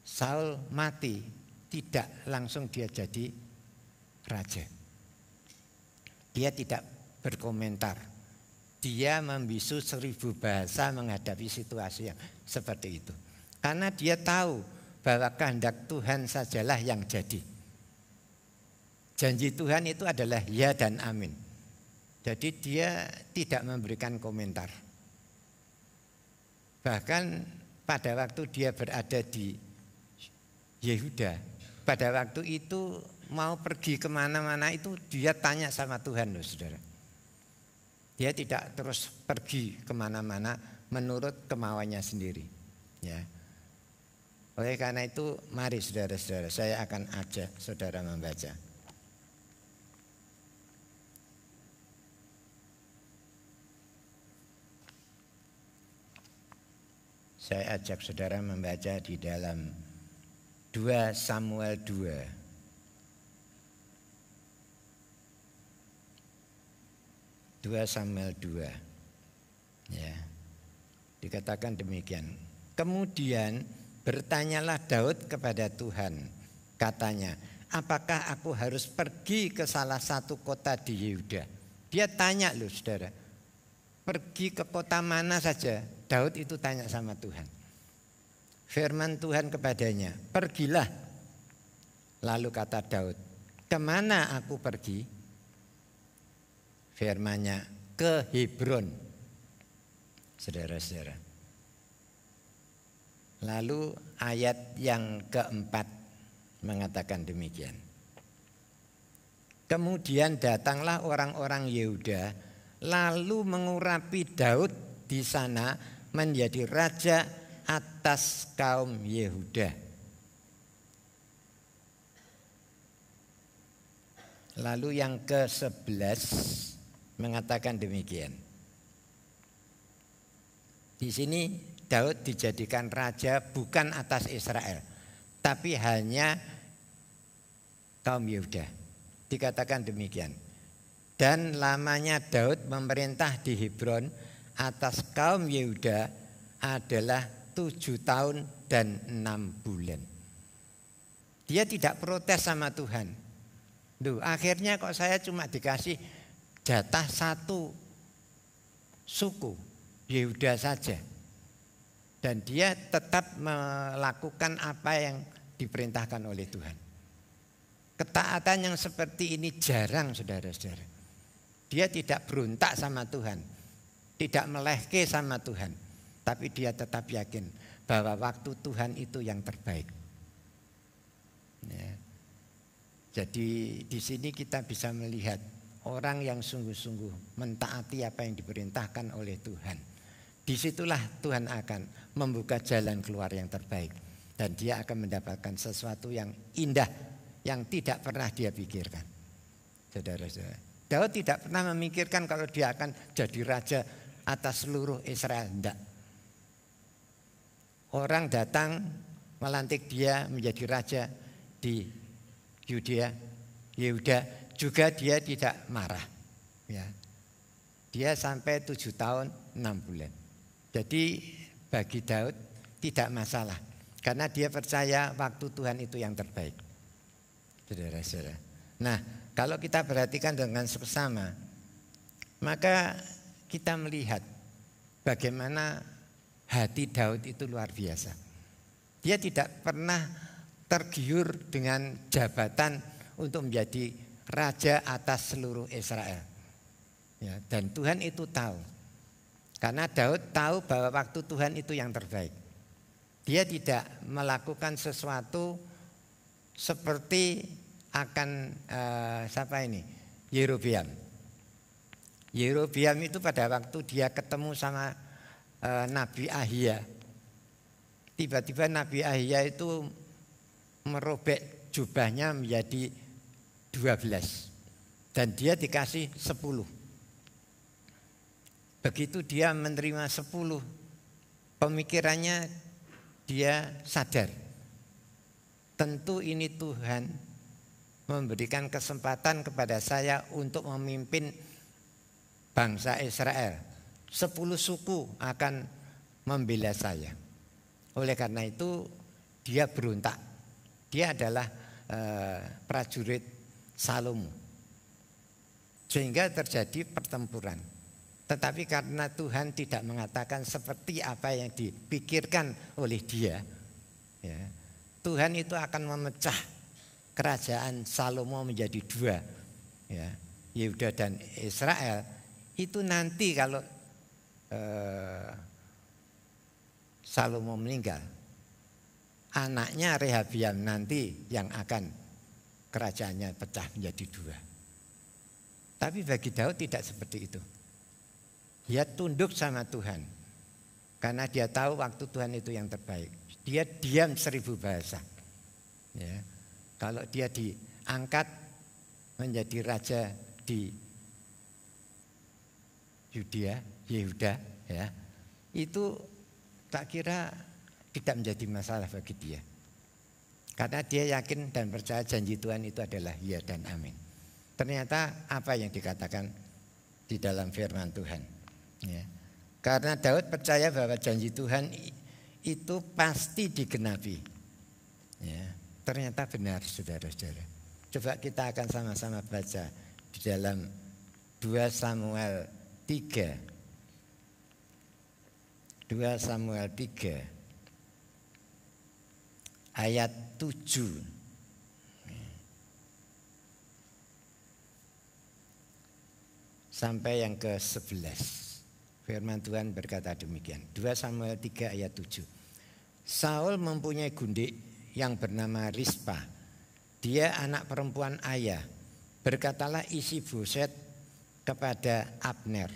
Speaker 2: Saul mati, tidak langsung dia jadi raja. Dia tidak berkomentar. Dia membisu 1000 bahasa menghadapi situasi yang seperti itu. Karena dia tahu bahwa kehendak Tuhan sajalah yang jadi. Janji Tuhan itu adalah ya dan amin. Jadi dia tidak memberikan komentar. Bahkan pada waktu dia berada di Yehuda, pada waktu itu mau pergi kemana-mana itu dia tanya sama Tuhan loh saudara. Dia tidak terus pergi kemana-mana menurut kemauannya sendiri. Ya. Oleh karena itu mari saudara-saudara, saya akan ajak saudara membaca. Saya ajak saudara membaca di dalam 2 Samuel 2. 2 Samuel 2. Ya. Dikatakan demikian. Kemudian bertanyalah Daud kepada Tuhan. Katanya, apakah aku harus pergi ke salah satu kota di Yehuda? Dia tanya loh saudara. Pergi ke kota mana saja? Daud itu tanya sama Tuhan. Firman Tuhan kepadanya, pergilah. Lalu kata Daud, kemana aku pergi? Firman-Nya, ke Hebron. Saudara-saudara. Lalu ayat yang keempat mengatakan demikian. Kemudian datanglah orang-orang Yehuda, lalu mengurapi Daud di sana menjadi raja atas kaum Yehuda. Lalu yang ke-11 mengatakan demikian. Di sini Daud dijadikan raja bukan atas Israel, tapi hanya kaum Yehuda. Dikatakan demikian. Dan lamanya Daud memerintah di Hebron atas kaum Yehuda adalah 7 tahun dan 6 bulan. Dia tidak protes sama Tuhan. Duh, akhirnya kok saya cuma dikasih jatah satu suku Yehuda saja. Dan dia tetap melakukan apa yang diperintahkan oleh Tuhan. Ketaatan yang seperti ini jarang saudara-saudara. Dia tidak berontak sama Tuhan, tidak melehke sama Tuhan, tapi dia tetap yakin bahwa waktu Tuhan itu yang terbaik. Ya. Jadi di sini kita bisa melihat orang yang sungguh-sungguh mentaati apa yang diperintahkan oleh Tuhan. Disitulah Tuhan akan membuka jalan keluar yang terbaik. Dan dia akan mendapatkan sesuatu yang indah yang tidak pernah dia pikirkan. Saudara-saudara, Daud tidak pernah memikirkan kalau dia akan jadi raja atas seluruh Israel. Tidak. Orang datang melantik dia menjadi raja di Yehuda, juga dia tidak marah. Ya. Dia sampai 7 tahun 6 bulan. Jadi bagi Daud tidak masalah, karena dia percaya waktu Tuhan itu yang terbaik. Saudara-saudara. Nah, kalau kita perhatikan dengan seksama, maka kita melihat bagaimana hati Daud itu luar biasa. Dia tidak pernah tergiur dengan jabatan untuk menjadi raja atas seluruh Israel. Ya, dan Tuhan itu tahu Karena Daud tahu bahwa waktu Tuhan itu yang terbaik. Dia tidak melakukan sesuatu seperti akan siapa ini? Yerobeam. Yerobeam itu pada waktu dia ketemu sama Nabi Ahia, tiba-tiba Nabi Ahia itu merobek jubahnya menjadi 12 dan dia dikasih 10. Begitu dia menerima 10, pemikirannya dia sadar, tentu ini Tuhan memberikan kesempatan kepada saya untuk memimpin bangsa Israel. 10 suku akan membela saya. Oleh karena itu dia berontak. Dia adalah prajurit Salomo. Sehingga terjadi pertempuran. Tetapi karena Tuhan tidak mengatakan seperti apa yang dipikirkan oleh dia, ya, Tuhan itu akan memecah kerajaan Salomo menjadi 2, ya, Yehuda dan Israel. Itu nanti kalau Salomo meninggal, anaknya Rehabiam nanti yang akan kerajaannya pecah menjadi 2. Tapi bagi Daud tidak seperti itu. Dia tunduk sama Tuhan karena dia tahu waktu Tuhan itu yang terbaik. Dia diam 1000 bahasa. Ya. Kalau dia diangkat menjadi raja di Yehuda, ya, itu tak kira tidak menjadi masalah bagi dia. Karena dia yakin dan percaya janji Tuhan itu adalah ya dan amin. Ternyata apa yang dikatakan di dalam firman Tuhan. Ya. Karena Daud percaya bahwa janji Tuhan itu pasti digenapi. Ya. Ternyata benar, saudara-saudara. Coba kita akan sama-sama baca di dalam 2 Samuel 3. 2 Samuel 3 ayat 7. Sampai yang ke-11. Firman Tuhan berkata demikian. 2 Samuel 3 ayat 7. Saul mempunyai gundik yang bernama Rispa. Dia anak perempuan ayah. Berkatalah Isi-Boset kepada Abner,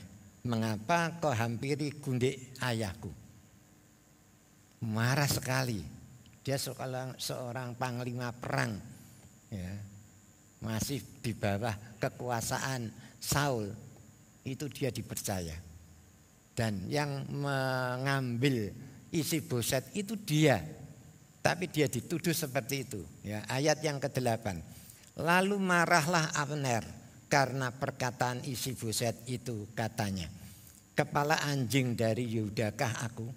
Speaker 2: mengapa kau hampiri gundik ayahku? Marah sekali. Dia seorang panglima perang, ya, masih di bawah kekuasaan Saul. Itu dia dipercaya. Dan yang mengambil Isi-Boset itu dia. Tapi dia dituduh seperti itu. Ya, ayat yang ke-8. Lalu marahlah Abner karena perkataan Isi-Boset itu, katanya, kepala anjing dari Yehudakah aku?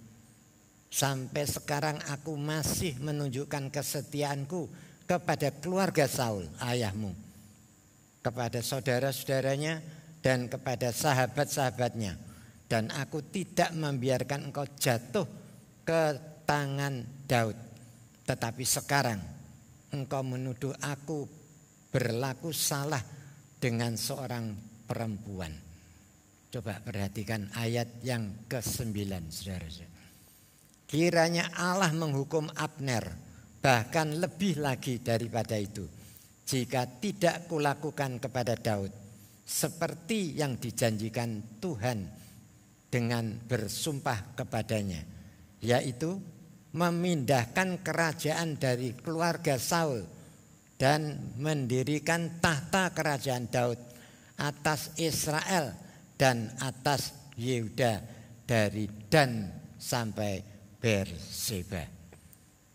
Speaker 2: Sampai sekarang aku masih menunjukkan kesetiaanku kepada keluarga Saul, ayahmu, kepada saudara-saudaranya dan kepada sahabat-sahabatnya. Dan aku tidak membiarkan engkau jatuh ke tangan Daud. Tetapi sekarang engkau menuduh aku berlaku salah dengan seorang perempuan. Coba perhatikan ayat yang ke-9, saudara-saudara. Kiranya Allah menghukum Abner, bahkan lebih lagi daripada itu, jika tidak kulakukan kepada Daud seperti yang dijanjikan Tuhan dengan bersumpah kepadanya, yaitu memindahkan kerajaan dari keluarga Saul dan mendirikan tahta kerajaan Daud atas Israel dan atas Yehuda dari Dan sampai Berseba.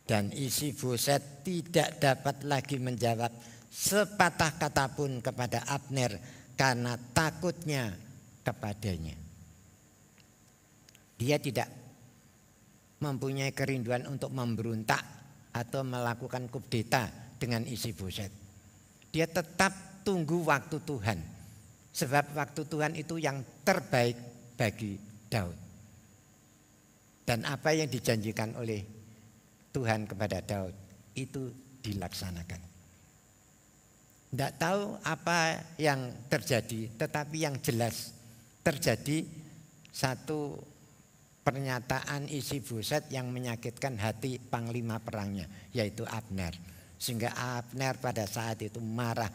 Speaker 2: Dan Isi-Boset tidak dapat lagi menjawab sepatah kata pun kepada Abner karena takutnya kepadanya. Dia tidak mempunyai kerinduan untuk memberontak atau melakukan kudeta dengan Isi-Boset. Dia tetap tunggu waktu Tuhan. Sebab waktu Tuhan itu yang terbaik bagi Daud. Dan apa yang dijanjikan oleh Tuhan kepada Daud itu dilaksanakan. Tidak tahu apa yang terjadi, tetapi yang jelas terjadi satu pernyataan Isi-Boset yang menyakitkan hati panglima perangnya, yaitu Abner. Sehingga Abner pada saat itu marah.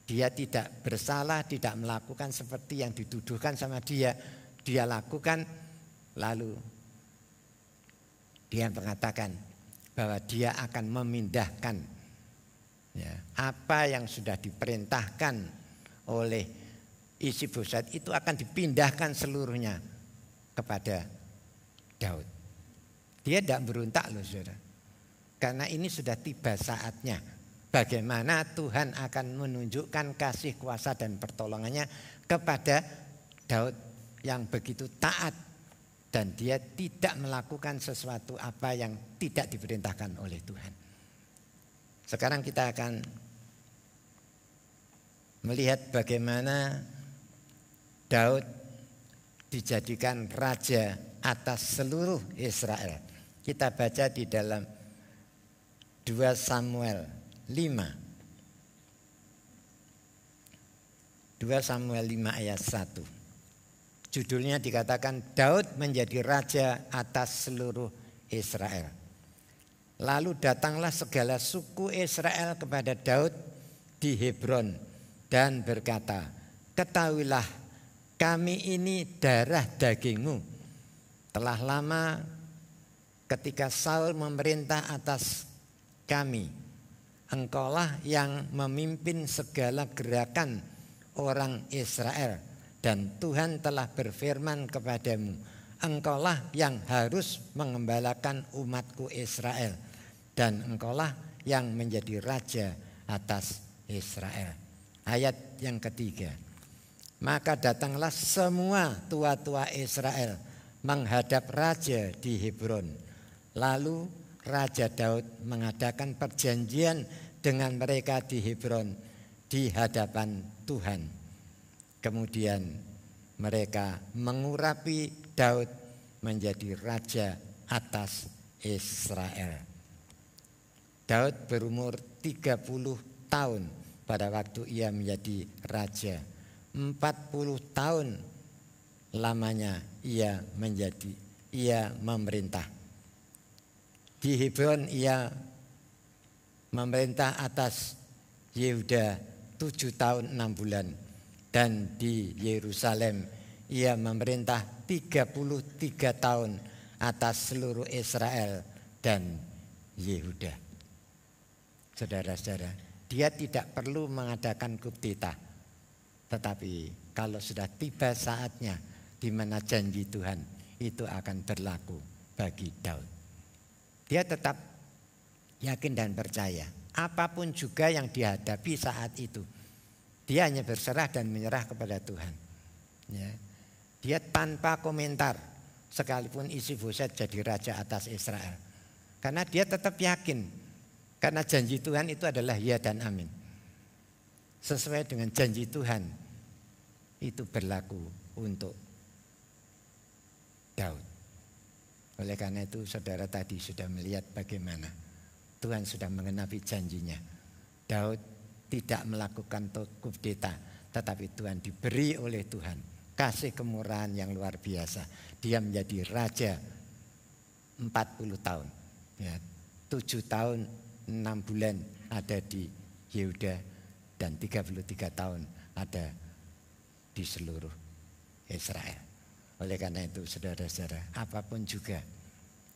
Speaker 2: Dia tidak bersalah, tidak melakukan seperti yang dituduhkan sama dia. Dia lakukan, lalu dia mengatakan bahwa dia akan memindahkan apa yang sudah diperintahkan oleh Isi-Boset itu akan dipindahkan seluruhnya kepada Daud. Dia tidak berontak loh saudara. Karena ini sudah tiba saatnya. Bagaimana Tuhan akan menunjukkan kasih kuasa dan pertolongannya kepada Daud yang begitu taat. Dan dia tidak melakukan sesuatu apa yang tidak diperintahkan oleh Tuhan. Sekarang kita akan melihat bagaimana Daud dijadikan raja atas seluruh Israel. Kita baca di dalam 2 Samuel 5. 2 Samuel 5 ayat 1. Judulnya dikatakan Daud menjadi raja atas seluruh Israel. Lalu datanglah segala suku Israel kepada Daud di Hebron dan berkata, ketahuilah kami ini darah dagingmu. Telah lama ketika Saul memerintah atas kami, engkaulah yang memimpin segala gerakan orang Israel. Dan Tuhan telah berfirman kepadamu, engkaulah yang harus mengembalakan umatku Israel. Dan engkaulah yang menjadi raja atas Israel. Ayat yang ketiga. Maka datanglah semua tua-tua Israel menghadap raja di Hebron. Lalu Raja Daud mengadakan perjanjian dengan mereka di Hebron di hadapan Tuhan. Kemudian mereka mengurapi Daud menjadi raja atas Israel. Daud berumur 30 tahun pada waktu ia menjadi raja. 40 tahun lamanya ia memerintah. Di Hebron ia memerintah atas Yehuda 7 tahun 6 bulan. Dan di Yerusalem ia memerintah 33 tahun atas seluruh Israel dan Yehuda. Saudara-saudara, dia tidak perlu mengadakan kudeta. Tetapi kalau sudah tiba saatnya di mana janji Tuhan itu akan berlaku bagi Daud. Dia tetap yakin dan percaya apapun juga yang dihadapi saat itu. Dia hanya berserah dan menyerah kepada Tuhan. Ya. Dia tanpa komentar sekalipun Isi-Boset jadi raja atas Israel. Karena dia tetap yakin. Karena janji Tuhan itu adalah ya dan amin. Sesuai dengan janji Tuhan itu berlaku untuk Daud. Oleh karena itu saudara tadi sudah melihat bagaimana Tuhan sudah mengenapi janjinya. Daud tidak melakukan kudeta, tetapi Tuhan diberi oleh Tuhan kasih kemurahan yang luar biasa. Dia menjadi raja 40 tahun. Ya, 7 tahun 6 bulan ada di Yehuda dan 33 tahun ada di seluruh Israel. Oleh karena itu saudara-saudara, apapun juga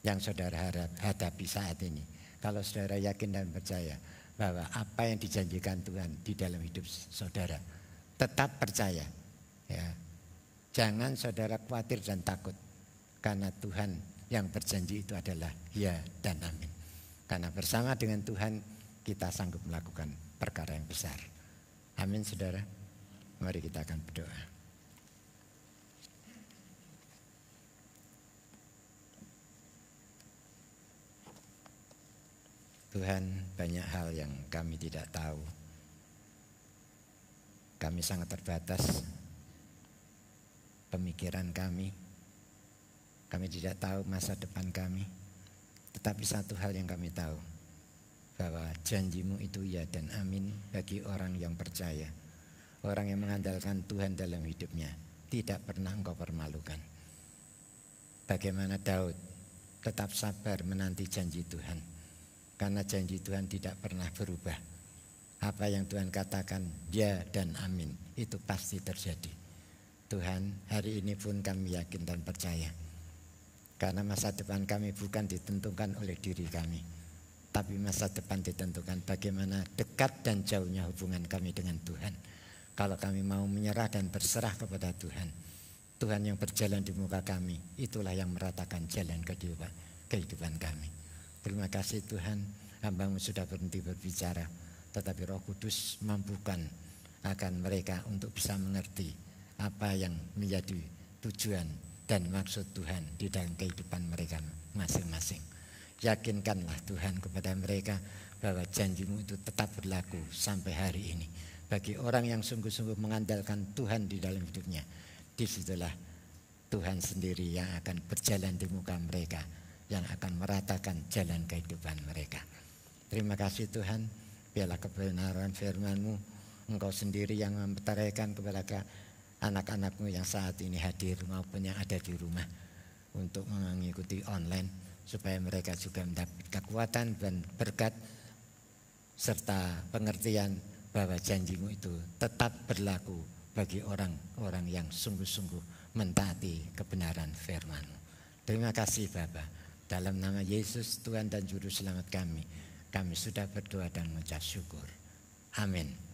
Speaker 2: yang saudara hadapi saat ini, kalau saudara yakin dan percaya bahwa apa yang dijanjikan Tuhan di dalam hidup saudara, tetap percaya. Ya. Jangan saudara khawatir dan takut, karena Tuhan yang berjanji itu adalah ya dan amin. Karena bersama dengan Tuhan kita sanggup melakukan perkara yang besar. Amin saudara. Mari kita akan berdoa. Tuhan, banyak hal yang kami tidak tahu. Kami sangat terbatas pemikiran kami. Kami tidak tahu masa depan kami. Tetapi satu hal yang kami tahu, bahwa janjimu itu ya dan amin bagi orang yang percaya. Orang yang mengandalkan Tuhan dalam hidupnya tidak pernah engkau permalukan. bagaimana Daud tetap sabar menanti janji Tuhan. Karena janji Tuhan tidak pernah berubah. Apa yang Tuhan katakan, ya dan amin, itu pasti terjadi. Tuhan, hari ini pun kami yakin dan percaya. Karena masa depan kami bukan ditentukan oleh diri kami, tapi masa depan ditentukan bagaimana dekat dan jauhnya hubungan kami dengan Tuhan. Kalau kami mau menyerah dan berserah kepada Tuhan, Tuhan yang berjalan di muka kami, itulah yang meratakan jalan kehidupan kami. Terima kasih Tuhan, hamba-Mu sudah berhenti berbicara, tetapi Roh Kudus mampukan akan mereka untuk bisa mengerti apa yang menjadi tujuan dan maksud Tuhan di dalam kehidupan mereka masing-masing. Yakinkanlah Tuhan kepada mereka bahwa janji-Mu itu tetap berlaku sampai hari ini. Bagi orang yang sungguh-sungguh mengandalkan Tuhan di dalam hidupnya, disitulah Tuhan sendiri yang akan berjalan di muka mereka, yang akan meratakan jalan kehidupan mereka. Terima kasih Tuhan, biarlah kebenaran firman-Mu, Engkau sendiri yang mempertaruhkan kepada anak-anak-Mu yang saat ini hadir maupun yang ada di rumah untuk mengikuti online, supaya mereka juga mendapat kekuatan dan berkat serta pengertian bahwa janji-Mu itu tetap berlaku bagi orang-orang yang sungguh-sungguh mentaati kebenaran firman-Mu. Terima kasih Bapa. Dalam nama Yesus Tuhan dan Juru Selamat kami sudah berdoa dan mengucap syukur. Amin.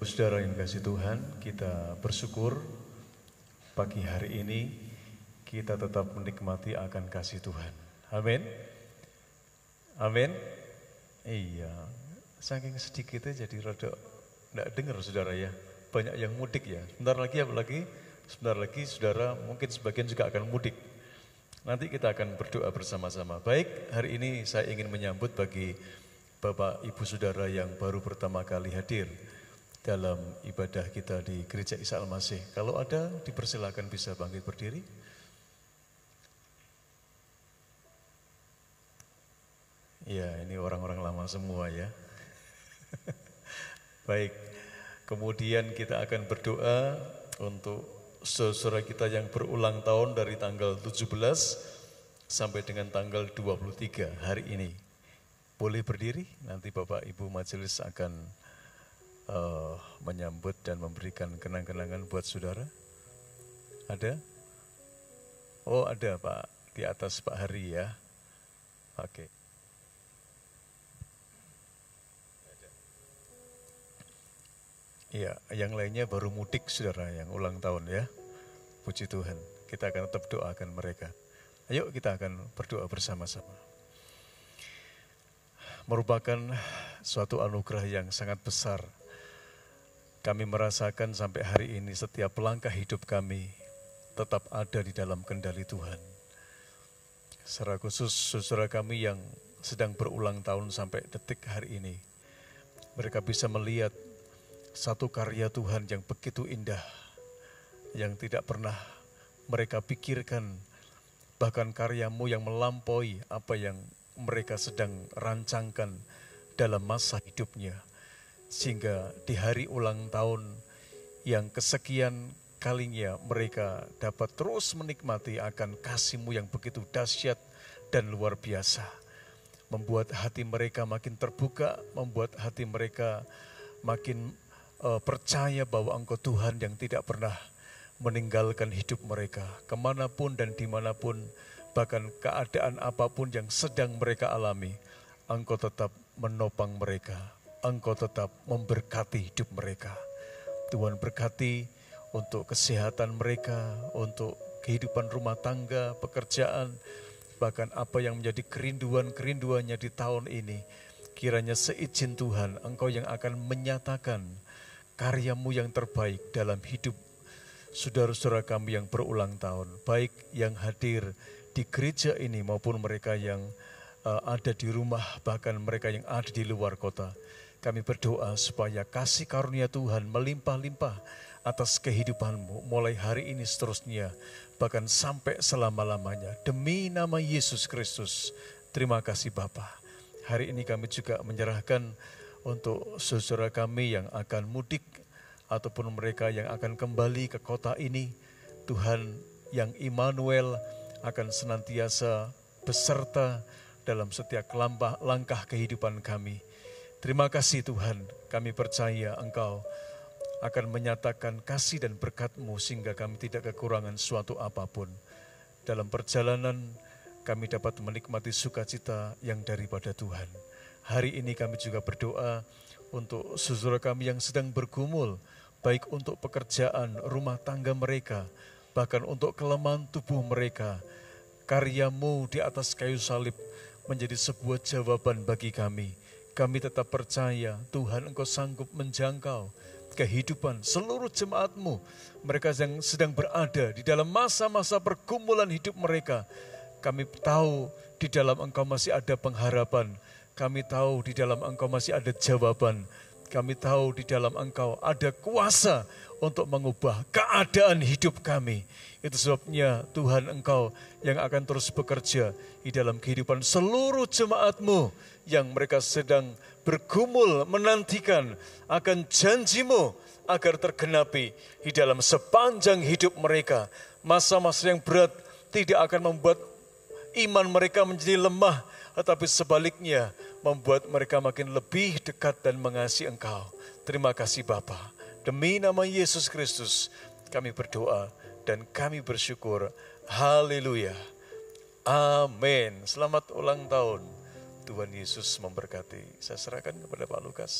Speaker 4: Saudara yang kasih Tuhan, kita bersyukur pagi hari ini kita tetap menikmati akan kasih Tuhan. Amin. Amin. Iya, saking sedikitnya jadi rada enggak dengar saudara ya. Banyak yang mudik ya. Sebentar lagi saudara mungkin sebagian juga akan mudik. Nanti kita akan berdoa bersama-sama. Baik, hari ini saya ingin menyambut bagi Bapak Ibu Saudara yang baru pertama kali hadir dalam ibadah kita di Gereja Isa Al-Masih. Kalau ada, dipersilakan bisa bangkit berdiri. Ya, ini orang-orang lama semua ya. Baik, kemudian kita akan berdoa untuk saudara kita yang berulang tahun dari tanggal 17 sampai dengan tanggal 23 hari ini. Boleh berdiri, nanti Bapak Ibu Majelis akan menyambut dan memberikan kenang-kenangan buat saudara. Ada? Oh ada Pak, di atas Pak Hari ya. Oke. Iya, yang lainnya baru mudik saudara yang ulang tahun ya. Puji Tuhan, kita akan tetap doakan mereka. Ayo kita akan berdoa bersama-sama. Merupakan suatu anugerah yang sangat besar. Kami merasakan sampai hari ini setiap langkah hidup kami tetap ada di dalam kendali Tuhan. Secara khusus saudara kami yang sedang berulang tahun sampai detik hari ini, mereka bisa melihat satu karya Tuhan yang begitu indah, yang tidak pernah mereka pikirkan, bahkan karya-Mu yang melampaui apa yang mereka sedang rancangkan dalam masa hidupnya. Sehingga di hari ulang tahun yang kesekian kalinya mereka dapat terus menikmati akan kasih-Mu yang begitu dahsyat dan luar biasa. Membuat hati mereka makin terbuka, membuat hati mereka makin percaya bahwa Engkau Tuhan yang tidak pernah meninggalkan hidup mereka. Kemanapun dan dimanapun, bahkan keadaan apapun yang sedang mereka alami, Engkau tetap menopang mereka. Engkau tetap memberkati hidup mereka. Tuhan berkati untuk kesehatan mereka, untuk kehidupan rumah tangga, pekerjaan, bahkan apa yang menjadi kerinduannya di tahun ini. Kiranya seizin Tuhan, Engkau yang akan menyatakan karya-Mu yang terbaik dalam hidup saudara-saudara kami yang berulang tahun, baik yang hadir di gereja ini maupun mereka yang ada di rumah, bahkan mereka yang ada di luar kota. Kami berdoa supaya kasih karunia Tuhan melimpah-limpah atas kehidupanmu mulai hari ini seterusnya, bahkan sampai selama-lamanya. Demi nama Yesus Kristus, terima kasih Bapa. Hari ini kami juga menyerahkan untuk saudara kami yang akan mudik ataupun mereka yang akan kembali ke kota ini. Tuhan yang Immanuel akan senantiasa beserta dalam setiap langkah kehidupan kami. Terima kasih Tuhan, kami percaya Engkau akan menyatakan kasih dan berkat-Mu sehingga kami tidak kekurangan suatu apapun. Dalam perjalanan kami dapat menikmati sukacita yang daripada Tuhan. Hari ini kami juga berdoa untuk saudara kami yang sedang bergumul, baik untuk pekerjaan, rumah tangga mereka, bahkan untuk kelemahan tubuh mereka. Karya-Mu di atas kayu salib menjadi sebuah jawaban bagi kami. Kami tetap percaya Tuhan Engkau sanggup menjangkau kehidupan seluruh jemaat-Mu. Mereka yang sedang berada di dalam masa-masa pergumulan hidup mereka. Kami tahu di dalam Engkau masih ada pengharapan. Kami tahu di dalam Engkau masih ada jawaban. Kami tahu di dalam Engkau ada kuasa untuk mengubah keadaan hidup kami. Itu sebabnya Tuhan Engkau yang akan terus bekerja di dalam kehidupan seluruh jemaat-Mu yang mereka sedang bergumul menantikan akan janji-Mu agar tergenapi di dalam sepanjang hidup mereka. Masa-masa yang berat tidak akan membuat iman mereka menjadi lemah, tetapi sebaliknya membuat mereka makin lebih dekat dan mengasihi Engkau. Terima kasih Bapa. Demi nama Yesus Kristus kami berdoa dan kami bersyukur. Haleluya. Amin. Selamat ulang tahun. Tuhan Yesus memberkati. Saya serahkan kepada Pak Lukas.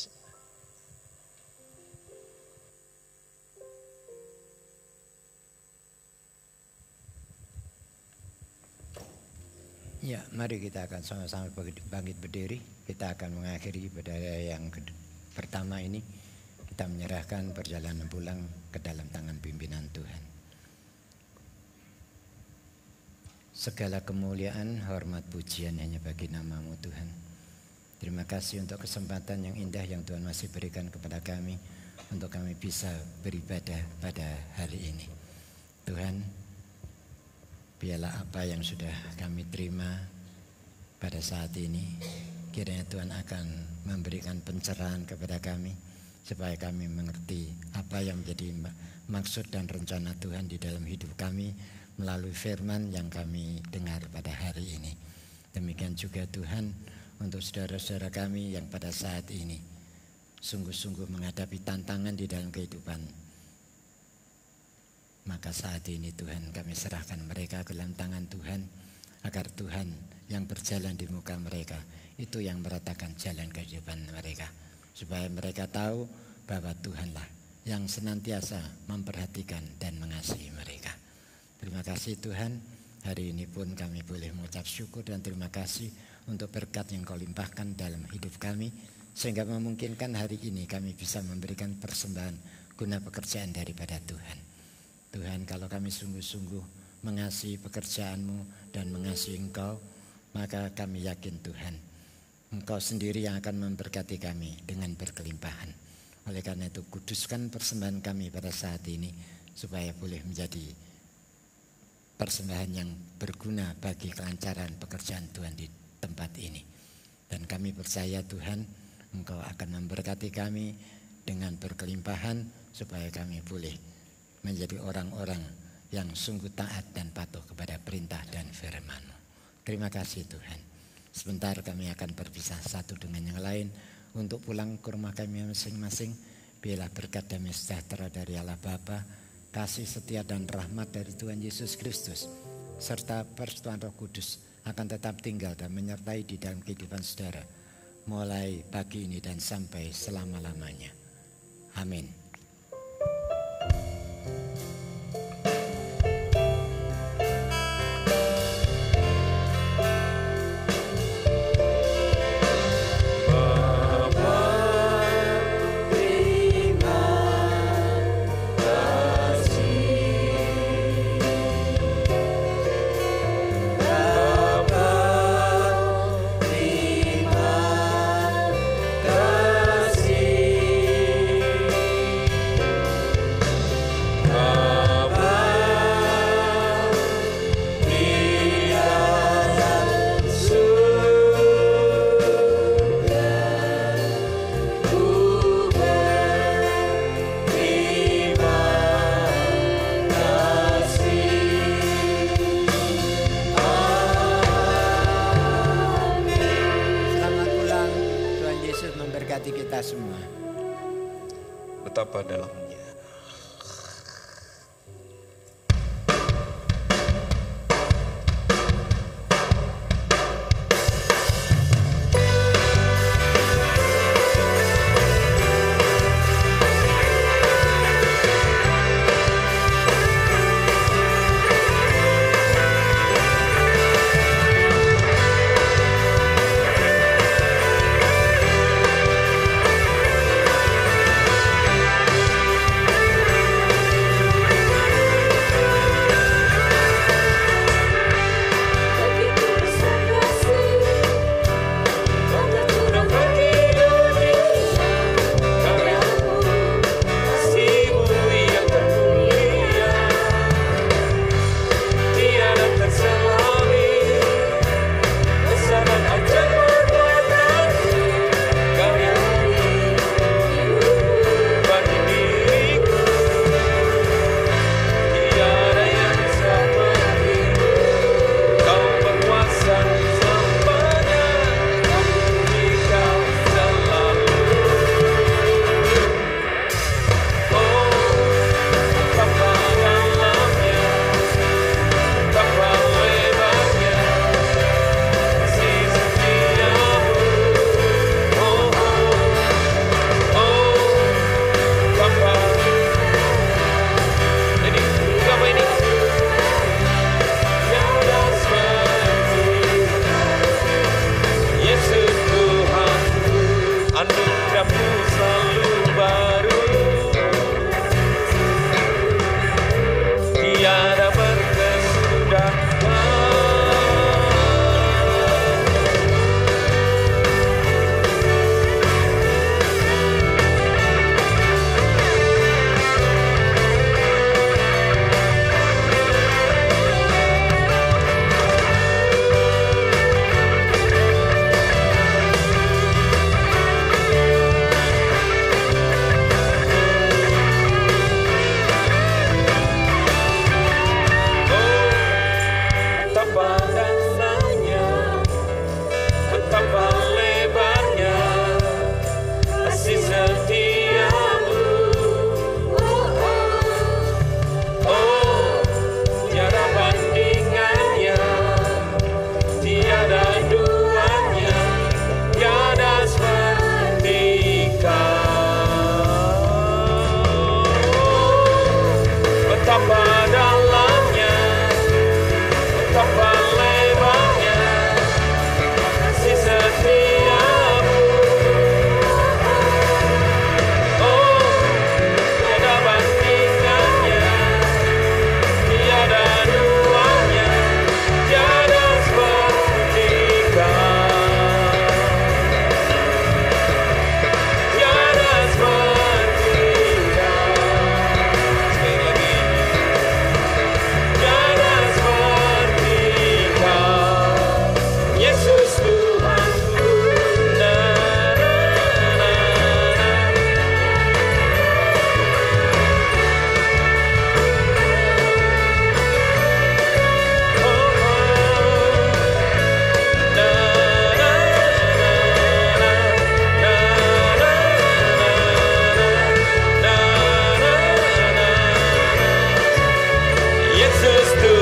Speaker 2: Ya, mari kita akan sama-sama bangkit berdiri. Kita akan mengakhiri pada yang pertama ini. Kita menyerahkan perjalanan pulang ke dalam tangan pimpinan Tuhan. Segala kemuliaan, hormat, pujian hanya bagi nama-Mu Tuhan. Terima kasih untuk kesempatan yang indah yang Tuhan masih berikan kepada kami untuk kami bisa beribadah pada hari ini. Tuhan, biarlah apa yang sudah kami terima pada saat ini, kiranya Tuhan akan memberikan pencerahan kepada kami supaya kami mengerti apa yang menjadi maksud dan rencana Tuhan di dalam hidup kami melalui firman yang kami dengar pada hari ini. Demikian juga Tuhan untuk saudara-saudara kami yang pada saat ini sungguh-sungguh menghadapi tantangan di dalam kehidupan. Maka saat ini Tuhan kami serahkan mereka ke dalam tangan Tuhan, agar Tuhan yang berjalan di muka mereka itu yang meratakan jalan kehidupan mereka, supaya mereka tahu bahwa Tuhanlah yang senantiasa memperhatikan dan mengasihi mereka. Terima kasih Tuhan, hari ini pun kami boleh mengucap syukur dan terima kasih untuk berkat yang Kau limpahkan dalam hidup kami, sehingga memungkinkan hari ini kami bisa memberikan persembahan guna pekerjaan daripada Tuhan. Tuhan, kalau kami sungguh-sungguh mengasihi pekerjaan-Mu dan mengasihi Engkau, maka kami yakin Tuhan, Engkau sendiri yang akan memberkati kami dengan berkelimpahan. Oleh karena itu, kuduskan persembahan kami pada saat ini, supaya boleh menjadi persembahan yang berguna bagi kelancaran pekerjaan Tuhan di tempat ini. Dan kami percaya Tuhan, Engkau akan memberkati kami dengan berkelimpahan, supaya kami boleh menjadi orang-orang yang sungguh taat dan patuh kepada perintah dan firman-Mu. Terima kasih Tuhan. Sebentar kami akan berpisah satu dengan yang lain untuk pulang ke rumah kami masing-masing. Biarlah berkat damai sejahtera dari Allah Bapa, kasih setia dan rahmat dari Tuhan Yesus Kristus, serta persekutuan Roh Kudus akan tetap tinggal dan menyertai di dalam kehidupan saudara, mulai pagi ini dan sampai selama-lamanya. Amin. memberkati kita semua.
Speaker 1: Betapa dalamnya.
Speaker 3: Yesus Tuhan.